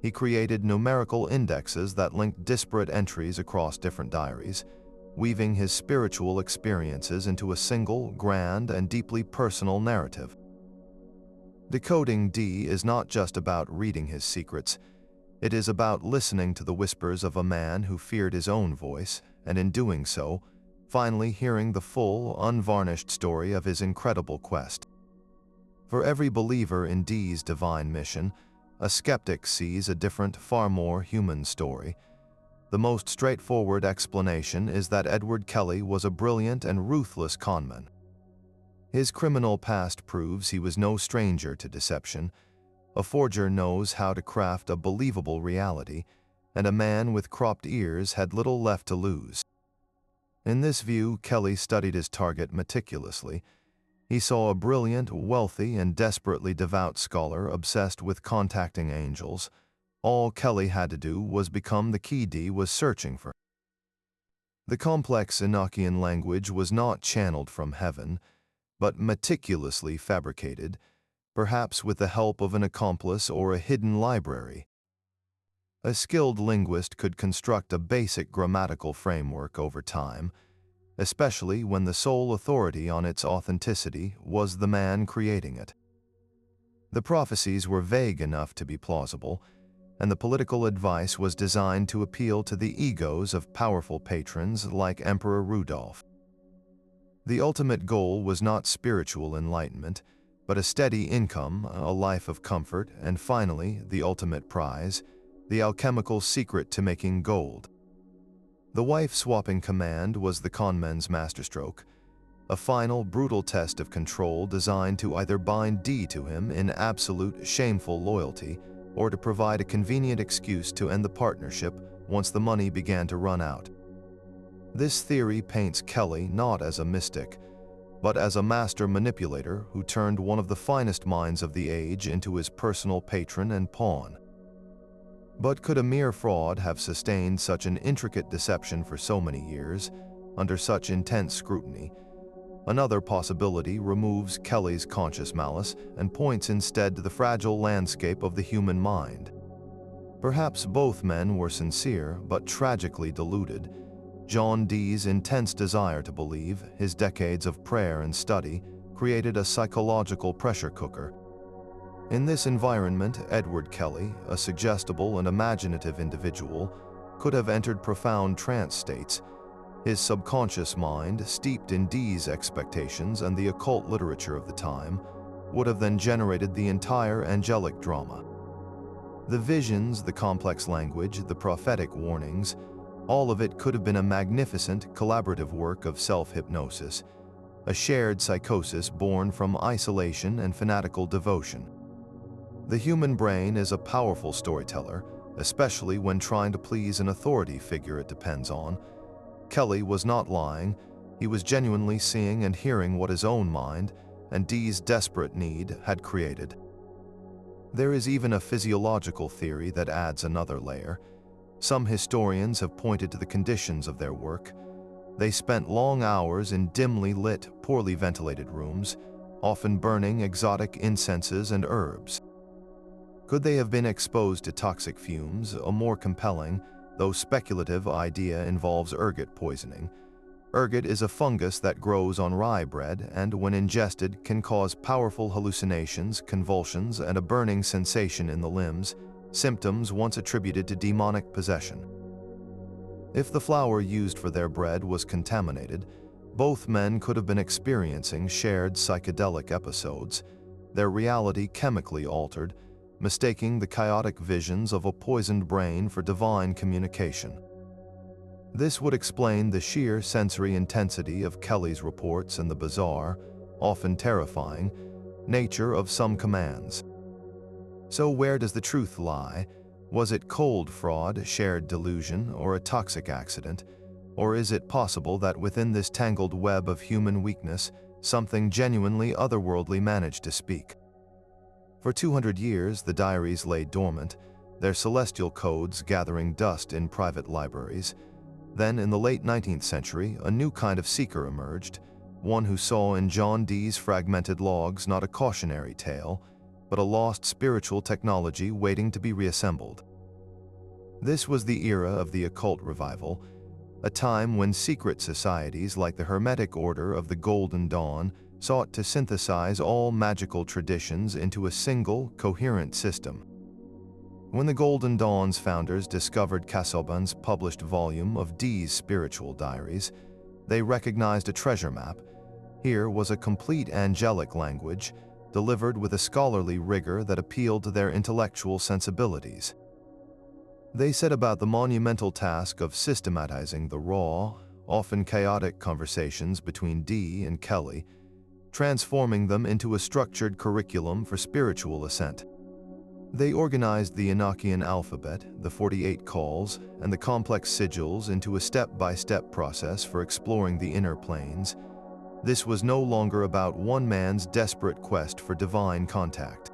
He created numerical indexes that linked disparate entries across different diaries, weaving his spiritual experiences into a single, grand, and deeply personal narrative. Decoding Dee is not just about reading his secrets. It is about listening to the whispers of a man who feared his own voice, and in doing so, finally hearing the full, unvarnished story of his incredible quest. For every believer in Dee's divine mission, a skeptic sees a different, far more human story. The most straightforward explanation is that Edward Kelley was a brilliant and ruthless conman. His criminal past proves he was no stranger to deception. A forger knows how to craft a believable reality, and a man with cropped ears had little left to lose. In this view, Kelley studied his target meticulously. He saw a brilliant, wealthy, and desperately devout scholar obsessed with contacting angels. All Kelley had to do was become the key Dee was searching for. The complex Enochian language was not channeled from heaven, but meticulously fabricated, perhaps with the help of an accomplice or a hidden library. A skilled linguist could construct a basic grammatical framework over time, especially when the sole authority on its authenticity was the man creating it. The prophecies were vague enough to be plausible, and the political advice was designed to appeal to the egos of powerful patrons like Emperor Rudolph. The ultimate goal was not spiritual enlightenment, but a steady income, a life of comfort, and finally, the ultimate prize, the alchemical secret to making gold. The wife-swapping command was the conman's masterstroke, a final, brutal test of control designed to either bind Dee to him in absolute, shameful loyalty or to provide a convenient excuse to end the partnership once the money began to run out. This theory paints Kelley not as a mystic, but as a master manipulator who turned one of the finest minds of the age into his personal patron and pawn. But could a mere fraud have sustained such an intricate deception for so many years, under such intense scrutiny? Another possibility removes Kelley's conscious malice and points instead to the fragile landscape of the human mind. Perhaps both men were sincere, but tragically deluded. John Dee's intense desire to believe, his decades of prayer and study, created a psychological pressure cooker. In this environment, Edward Kelley, a suggestible and imaginative individual, could have entered profound trance states. His subconscious mind, steeped in Dee's expectations and the occult literature of the time, would have then generated the entire angelic drama. The visions, the complex language, the prophetic warnings, all of it could have been a magnificent, collaborative work of self-hypnosis, a shared psychosis born from isolation and fanatical devotion. The human brain is a powerful storyteller, especially when trying to please an authority figure it depends on. Kelley was not lying. He was genuinely seeing and hearing what his own mind, and Dee's desperate need, had created. There is even a physiological theory that adds another layer. Some historians have pointed to the conditions of their work. They spent long hours in dimly lit, poorly ventilated rooms, often burning exotic incenses and herbs. Could they have been exposed to toxic fumes? A more compelling, though speculative, idea involves ergot poisoning. Ergot is a fungus that grows on rye bread and, when ingested, can cause powerful hallucinations, convulsions, and a burning sensation in the limbs, symptoms once attributed to demonic possession. If the flour used for their bread was contaminated, both men could have been experiencing shared psychedelic episodes, their reality chemically altered, mistaking the chaotic visions of a poisoned brain for divine communication. This would explain the sheer sensory intensity of Kelley's reports and the bizarre, often terrifying, nature of some commands. So where does the truth lie? Was it cold fraud, shared delusion, or a toxic accident? Or is it possible that within this tangled web of human weakness, something genuinely otherworldly managed to speak? For 200 years, the diaries lay dormant, their celestial codes gathering dust in private libraries. Then, in the late 19th century, a new kind of seeker emerged, one who saw in John Dee's fragmented logs not a cautionary tale, but a lost spiritual technology waiting to be reassembled. This was the era of the occult revival, a time when secret societies like the Hermetic Order of the Golden Dawn sought to synthesize all magical traditions into a single, coherent system. When the Golden Dawn's founders discovered Casaubon's published volume of Dee's spiritual diaries, they recognized a treasure map. Here was a complete angelic language, delivered with a scholarly rigor that appealed to their intellectual sensibilities. They set about the monumental task of systematizing the raw, often chaotic conversations between Dee and Kelley, transforming them into a structured curriculum for spiritual ascent. They organized the Enochian alphabet, the 48 calls, and the complex sigils into a step-by-step process for exploring the inner planes. This was no longer about one man's desperate quest for divine contact.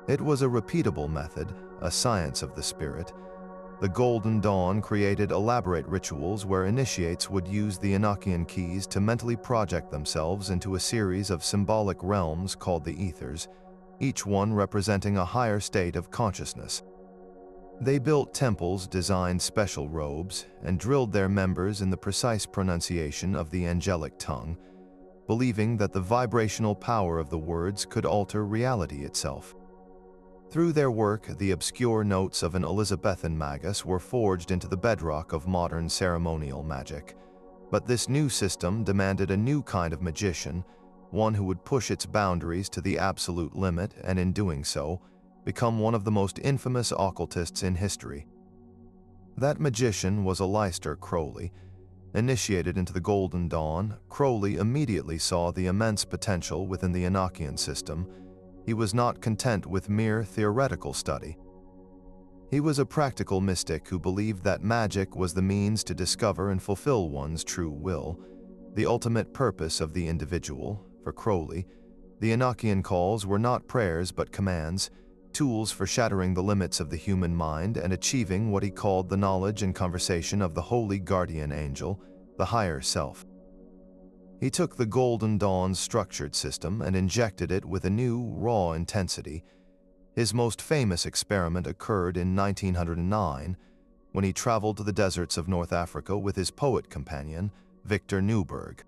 It was a repeatable method, a science of the spirit. The Golden Dawn created elaborate rituals where initiates would use the Enochian keys to mentally project themselves into a series of symbolic realms called the ethers, each one representing a higher state of consciousness. They built temples, designed special robes, and drilled their members in the precise pronunciation of the angelic tongue, believing that the vibrational power of the words could alter reality itself. Through their work, the obscure notes of an Elizabethan magus were forged into the bedrock of modern ceremonial magic. But this new system demanded a new kind of magician, one who would push its boundaries to the absolute limit and, in doing so, become one of the most infamous occultists in history. That magician was Aleister Crowley. Initiated into the Golden Dawn, Crowley immediately saw the immense potential within the Enochian system. He was not content with mere theoretical study. He was a practical mystic who believed that magic was the means to discover and fulfill one's true will, the ultimate purpose of the individual. For Crowley, the Enochian calls were not prayers but commands, tools for shattering the limits of the human mind and achieving what he called the knowledge and conversation of the holy guardian angel, the higher self. He took the Golden Dawn's structured system and injected it with a new, raw intensity. His most famous experiment occurred in 1909, when he traveled to the deserts of North Africa with his poet companion, Victor Newberg.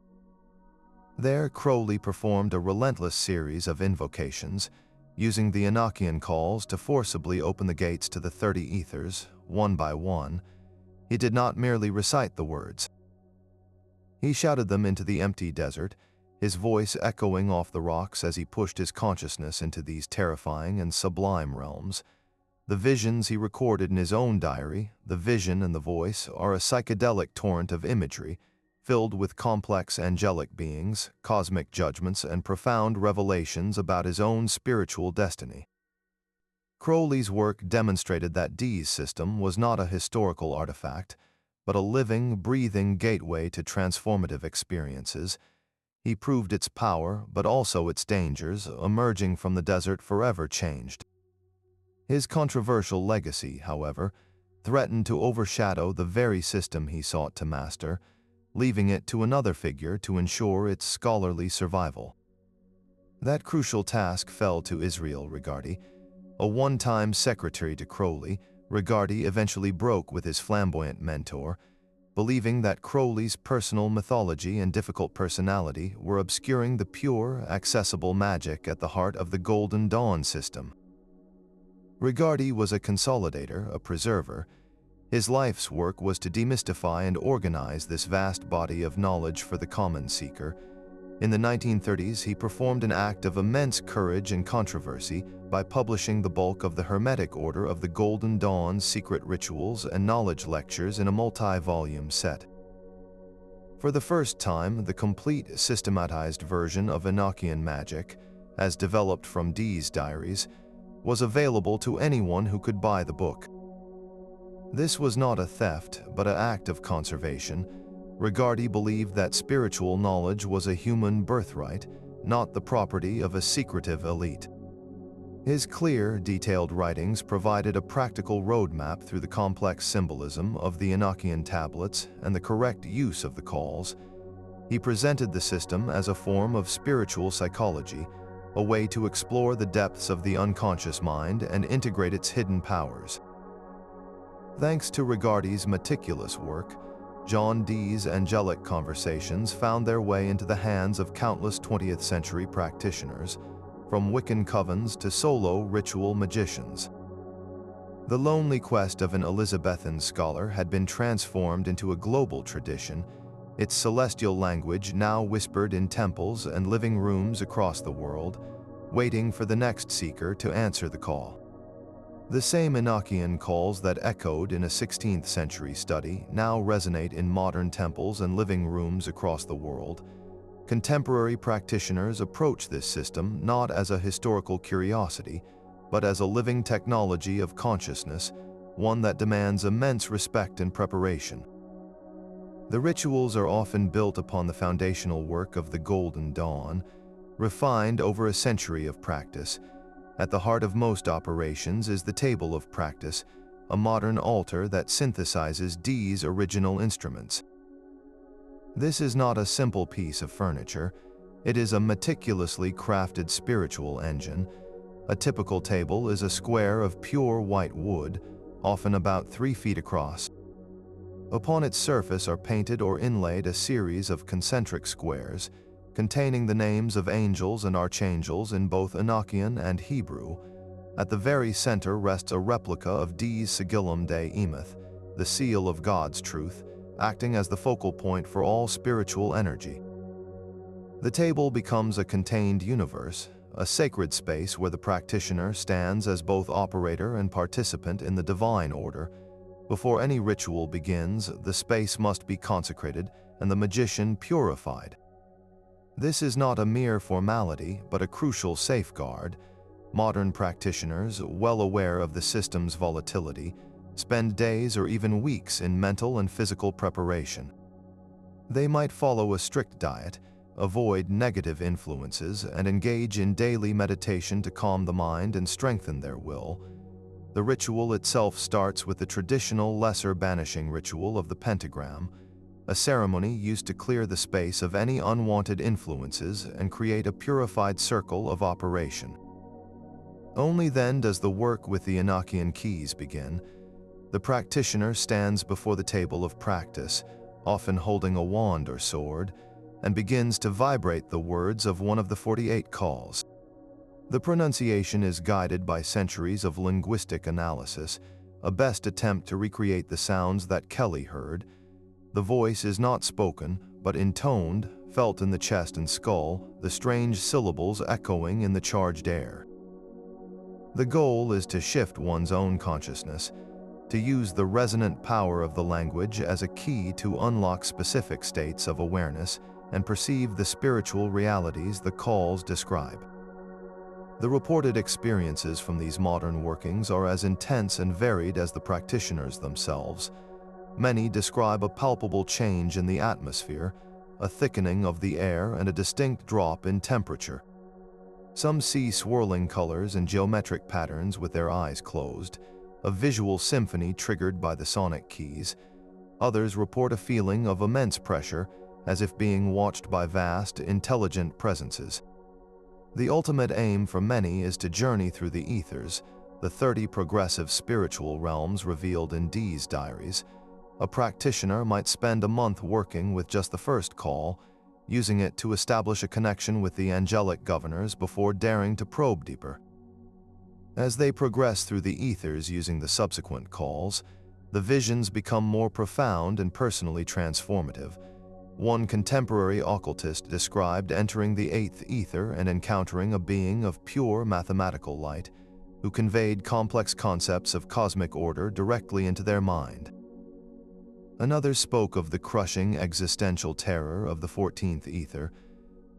There, Crowley performed a relentless series of invocations, using the Enochian calls to forcibly open the gates to the 30 ethers, one by one. He did not merely recite the words. He shouted them into the empty desert, his voice echoing off the rocks as he pushed his consciousness into these terrifying and sublime realms. The visions he recorded in his own diary, the vision and the voice, are a psychedelic torrent of imagery, filled with complex angelic beings, cosmic judgments, and profound revelations about his own spiritual destiny. Crowley's work demonstrated that Dee's system was not a historical artifact, but a living, breathing gateway to transformative experiences. He proved its power, but also its dangers, emerging from the desert forever changed. His controversial legacy, however, threatened to overshadow the very system he sought to master, leaving it to another figure to ensure its scholarly survival. That crucial task fell to Israel Regardie. A one-time secretary to Crowley, Regardie eventually broke with his flamboyant mentor, believing that Crowley's personal mythology and difficult personality were obscuring the pure, accessible magic at the heart of the Golden Dawn system. Regardie was a consolidator, a preserver. His life's work was to demystify and organize this vast body of knowledge for the common seeker. In the 1930s, he performed an act of immense courage and controversy by publishing the bulk of the Hermetic Order of the Golden Dawn's secret rituals and knowledge lectures in a multi-volume set. For the first time, the complete systematized version of Enochian magic, as developed from Dee's diaries, was available to anyone who could buy the book. This was not a theft, but an act of conservation. Regardie believed that spiritual knowledge was a human birthright, not the property of a secretive elite. His clear, detailed writings provided a practical roadmap through the complex symbolism of the Enochian tablets and the correct use of the calls. He presented the system as a form of spiritual psychology, a way to explore the depths of the unconscious mind and integrate its hidden powers. Thanks to Regardie's meticulous work, John Dee's angelic conversations found their way into the hands of countless 20th century practitioners, from Wiccan covens to solo ritual magicians. The lonely quest of an Elizabethan scholar had been transformed into a global tradition, its celestial language now whispered in temples and living rooms across the world, waiting for the next seeker to answer the call. The same Enochian calls that echoed in a 16th century study now resonate in modern temples and living rooms across the world. Contemporary practitioners approach this system not as a historical curiosity, but as a living technology of consciousness, one that demands immense respect and preparation. The rituals are often built upon the foundational work of the Golden Dawn, refined over a century of practice. At the heart of most operations is the table of practice, a modern altar that synthesizes Dee's original instruments. This is not a simple piece of furniture. It is a meticulously crafted spiritual engine. A typical table is a square of pure white wood, often about 3 feet across. Upon its surface are painted or inlaid a series of concentric squares, containing the names of angels and archangels in both Enochian and Hebrew. At the very center rests a replica of Dee's Sigillum Dei Emeth, the seal of God's truth, acting as the focal point for all spiritual energy. The table becomes a contained universe, a sacred space where the practitioner stands as both operator and participant in the divine order. Before any ritual begins, the space must be consecrated and the magician purified. This is not a mere formality, but a crucial safeguard. Modern practitioners, well aware of the system's volatility, spend days or even weeks in mental and physical preparation. They might follow a strict diet, avoid negative influences, and engage in daily meditation to calm the mind and strengthen their will. The ritual itself starts with the traditional lesser banishing ritual of the pentagram, a ceremony used to clear the space of any unwanted influences and create a purified circle of operation. Only then does the work with the Enochian keys begin. The practitioner stands before the table of practice, often holding a wand or sword, and begins to vibrate the words of one of the 48 calls. The pronunciation is guided by centuries of linguistic analysis, a best attempt to recreate the sounds that Kelley heard. The voice is not spoken, but intoned, felt in the chest and skull, the strange syllables echoing in the charged air. The goal is to shift one's own consciousness, to use the resonant power of the language as a key to unlock specific states of awareness and perceive the spiritual realities the calls describe. The reported experiences from these modern workings are as intense and varied as the practitioners themselves. Many describe a palpable change in the atmosphere, a thickening of the air, and a distinct drop in temperature. Some see swirling colors and geometric patterns with their eyes closed, a visual symphony triggered by the sonic keys. Others report a feeling of immense pressure, as if being watched by vast, intelligent presences. The ultimate aim for many is to journey through the ethers, the 30 progressive spiritual realms revealed in Dee's Diaries. A practitioner might spend a month working with just the first call, using it to establish a connection with the angelic governors before daring to probe deeper. As they progress through the ethers using the subsequent calls, the visions become more profound and personally transformative. One contemporary occultist described entering the 8th ether and encountering a being of pure mathematical light, who conveyed complex concepts of cosmic order directly into their mind. Another spoke of the crushing existential terror of the 14th ether,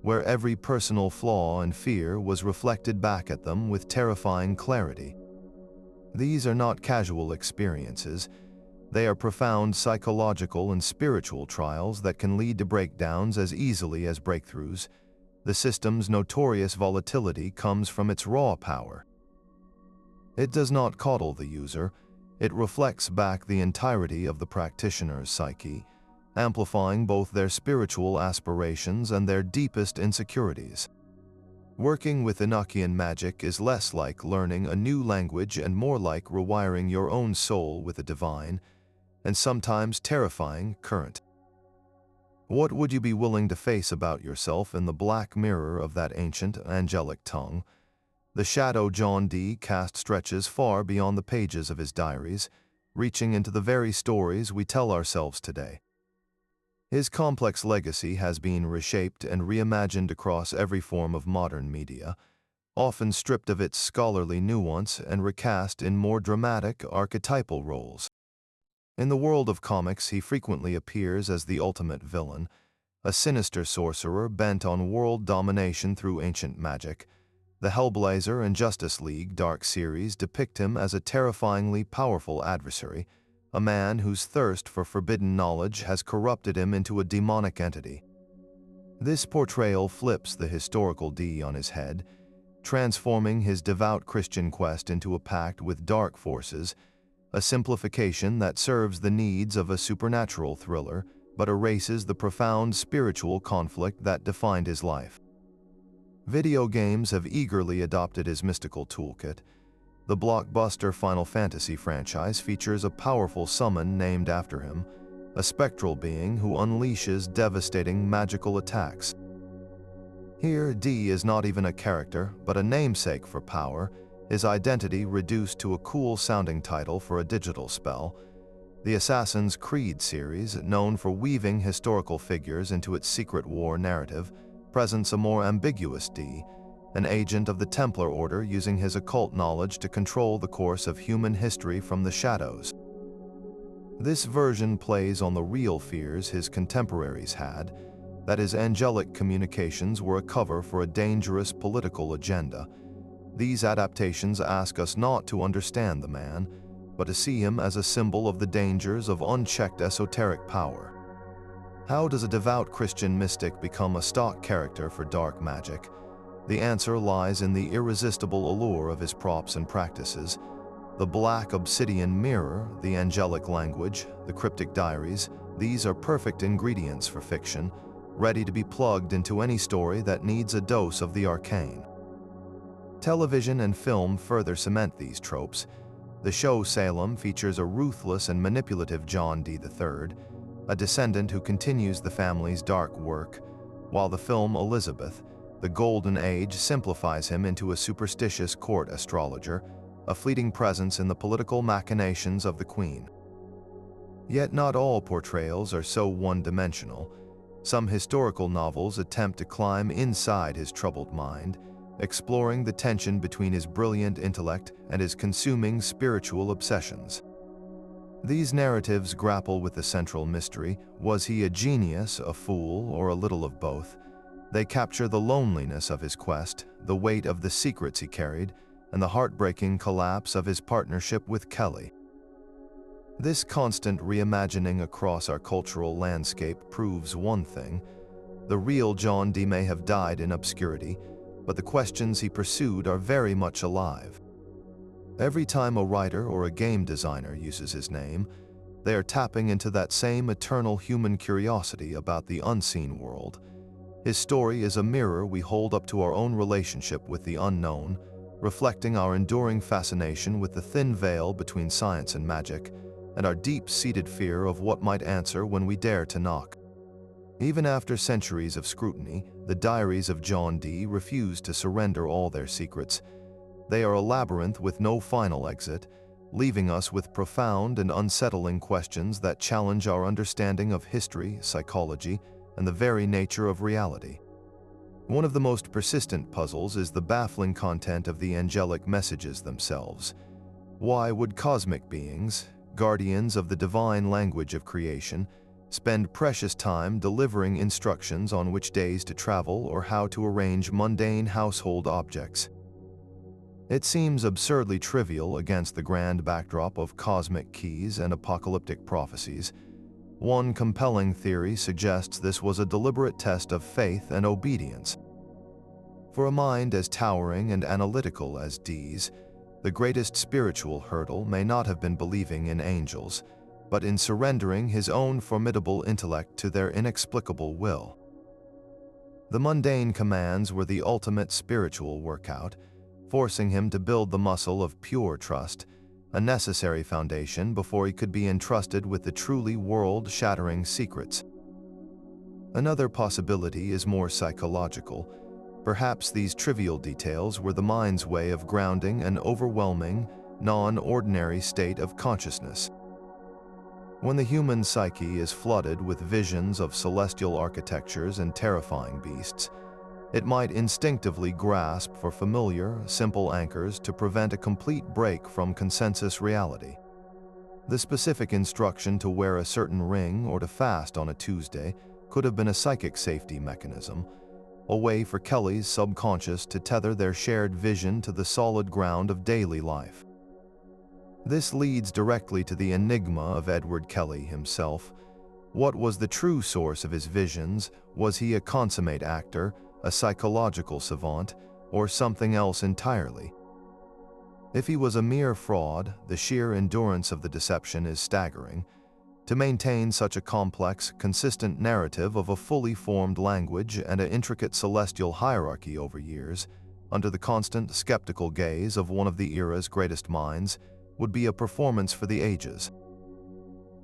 where every personal flaw and fear was reflected back at them with terrifying clarity. These are not casual experiences. They are profound psychological and spiritual trials that can lead to breakdowns as easily as breakthroughs. The system's notorious volatility comes from its raw power. It does not coddle the user. It reflects back the entirety of the practitioner's psyche, amplifying both their spiritual aspirations and their deepest insecurities. Working with Enochian magic is less like learning a new language and more like rewiring your own soul with a divine, and sometimes terrifying, current. What would you be willing to face about yourself in the black mirror of that ancient, angelic tongue? The shadow John Dee cast stretches far beyond the pages of his diaries, reaching into the very stories we tell ourselves today. His complex legacy has been reshaped and reimagined across every form of modern media, often stripped of its scholarly nuance and recast in more dramatic, archetypal roles. In the world of comics, he frequently appears as the ultimate villain, a sinister sorcerer bent on world domination through ancient magic. The Hellblazer and Justice League Dark series depict him as a terrifyingly powerful adversary, a man whose thirst for forbidden knowledge has corrupted him into a demonic entity. This portrayal flips the historical Dee on his head, transforming his devout Christian quest into a pact with dark forces, a simplification that serves the needs of a supernatural thriller but erases the profound spiritual conflict that defined his life. Video games have eagerly adopted his mystical toolkit. The blockbuster Final Fantasy franchise features a powerful summon named after him, a spectral being who unleashes devastating magical attacks. Here, Dee is not even a character, but a namesake for power, his identity reduced to a cool-sounding title for a digital spell. The Assassin's Creed series, known for weaving historical figures into its secret war narrative, presents a more ambiguous Dee, an agent of the Templar Order using his occult knowledge to control the course of human history from the shadows. This version plays on the real fears his contemporaries had, that his angelic communications were a cover for a dangerous political agenda. These adaptations ask us not to understand the man, but to see him as a symbol of the dangers of unchecked esoteric power. How does a devout Christian mystic become a stock character for dark magic? The answer lies in the irresistible allure of his props and practices. The black obsidian mirror, the angelic language, the cryptic diaries, these are perfect ingredients for fiction, ready to be plugged into any story that needs a dose of the arcane. Television and film further cement these tropes. The show Salem features a ruthless and manipulative John Dee III, a descendant who continues the family's dark work, while the film Elizabeth, The Golden Age, simplifies him into a superstitious court astrologer, a fleeting presence in the political machinations of the Queen. Yet not all portrayals are so one-dimensional. Some historical novels attempt to climb inside his troubled mind, exploring the tension between his brilliant intellect and his consuming spiritual obsessions. These narratives grapple with the central mystery: was he a genius, a fool, or a little of both? They capture the loneliness of his quest, the weight of the secrets he carried, and the heartbreaking collapse of his partnership with Kelley. This constant reimagining across our cultural landscape proves one thing: the real John Dee may have died in obscurity, but the questions he pursued are very much alive. Every time a writer or a game designer uses his name, they are tapping into that same eternal human curiosity about the unseen world. His story is a mirror we hold up to our own relationship with the unknown, reflecting our enduring fascination with the thin veil between science and magic, and our deep-seated fear of what might answer when we dare to knock. Even after centuries of scrutiny, the Diaries of John Dee refuse to surrender all their secrets. They are a labyrinth with no final exit, leaving us with profound and unsettling questions that challenge our understanding of history, psychology, and the very nature of reality. One of the most persistent puzzles is the baffling content of the angelic messages themselves. Why would cosmic beings, guardians of the divine language of creation, spend precious time delivering instructions on which days to travel or how to arrange mundane household objects? It seems absurdly trivial against the grand backdrop of cosmic keys and apocalyptic prophecies. One compelling theory suggests this was a deliberate test of faith and obedience. For a mind as towering and analytical as Dee's, the greatest spiritual hurdle may not have been believing in angels, but in surrendering his own formidable intellect to their inexplicable will. The mundane commands were the ultimate spiritual workout, forcing him to build the muscle of pure trust, a necessary foundation before he could be entrusted with the truly world-shattering secrets. Another possibility is more psychological. Perhaps these trivial details were the mind's way of grounding an overwhelming, non-ordinary state of consciousness. When the human psyche is flooded with visions of celestial architectures and terrifying beasts, it might instinctively grasp for familiar, simple anchors to prevent a complete break from consensus reality. The specific instruction to wear a certain ring or to fast on a Tuesday could have been a psychic safety mechanism, a way for Kelley's subconscious to tether their shared vision to the solid ground of daily life. This leads directly to the enigma of Edward Kelley himself. What was the true source of his visions? Was he a consummate actor, a psychological savant, or something else entirely? If he was a mere fraud, the sheer endurance of the deception is staggering. To maintain such a complex, consistent narrative of a fully formed language and an intricate celestial hierarchy over years, under the constant, skeptical gaze of one of the era's greatest minds, would be a performance for the ages.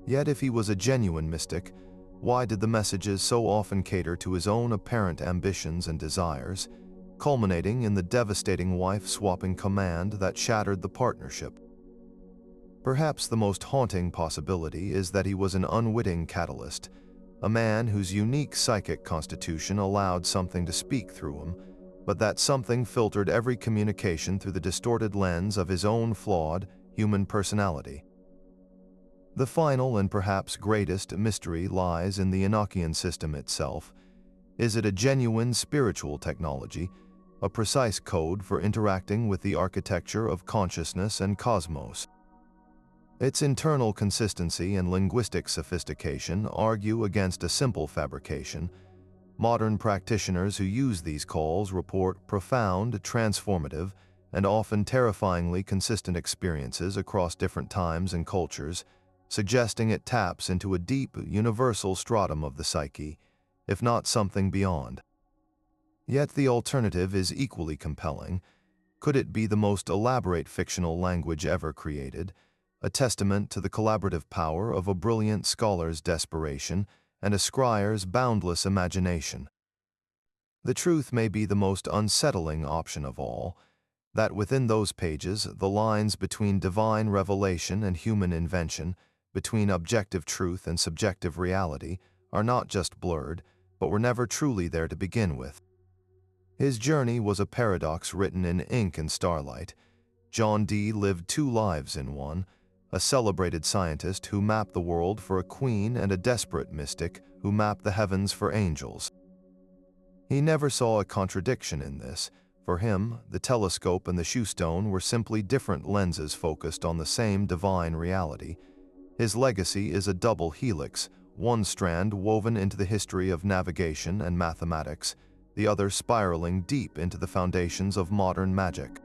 Yet if he was a genuine mystic, why did the messages so often cater to his own apparent ambitions and desires, culminating in the devastating wife-swapping command that shattered the partnership? Perhaps the most haunting possibility is that he was an unwitting catalyst, a man whose unique psychic constitution allowed something to speak through him, but that something filtered every communication through the distorted lens of his own flawed, human personality. The final and perhaps greatest mystery lies in the Enochian system itself. Is it a genuine spiritual technology, a precise code for interacting with the architecture of consciousness and cosmos? Its internal consistency and linguistic sophistication argue against a simple fabrication. Modern practitioners who use these calls report profound, transformative, and often terrifyingly consistent experiences across different times and cultures, suggesting it taps into a deep, universal stratum of the psyche, if not something beyond. Yet the alternative is equally compelling. Could it be the most elaborate fictional language ever created, a testament to the collaborative power of a brilliant scholar's desperation and a scryer's boundless imagination? The truth may be the most unsettling option of all, that within those pages, the lines between divine revelation and human invention, between objective truth and subjective reality, are not just blurred, but were never truly there to begin with. His journey was a paradox written in ink and starlight. John Dee lived two lives in one, a celebrated scientist who mapped the world for a queen and a desperate mystic who mapped the heavens for angels. He never saw a contradiction in this. For him, the telescope and the shewstone were simply different lenses focused on the same divine reality. His legacy is a double helix, one strand woven into the history of navigation and mathematics, the other spiraling deep into the foundations of modern magic.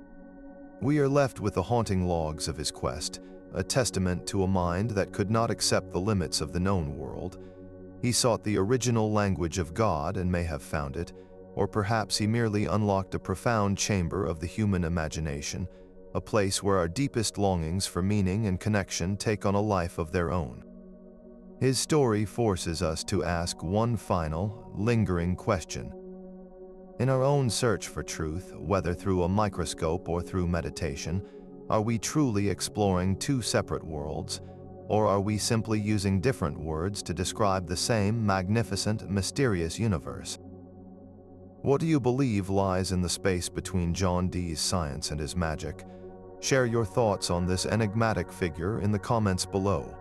We are left with the haunting logs of his quest, a testament to a mind that could not accept the limits of the known world. He sought the original language of God and may have found it, or perhaps he merely unlocked a profound chamber of the human imagination, a place where our deepest longings for meaning and connection take on a life of their own. His story forces us to ask one final, lingering question. In our own search for truth, whether through a microscope or through meditation, are we truly exploring two separate worlds, or are we simply using different words to describe the same magnificent, mysterious universe? What do you believe lies in the space between John Dee's science and his magic? Share your thoughts on this enigmatic figure in the comments below.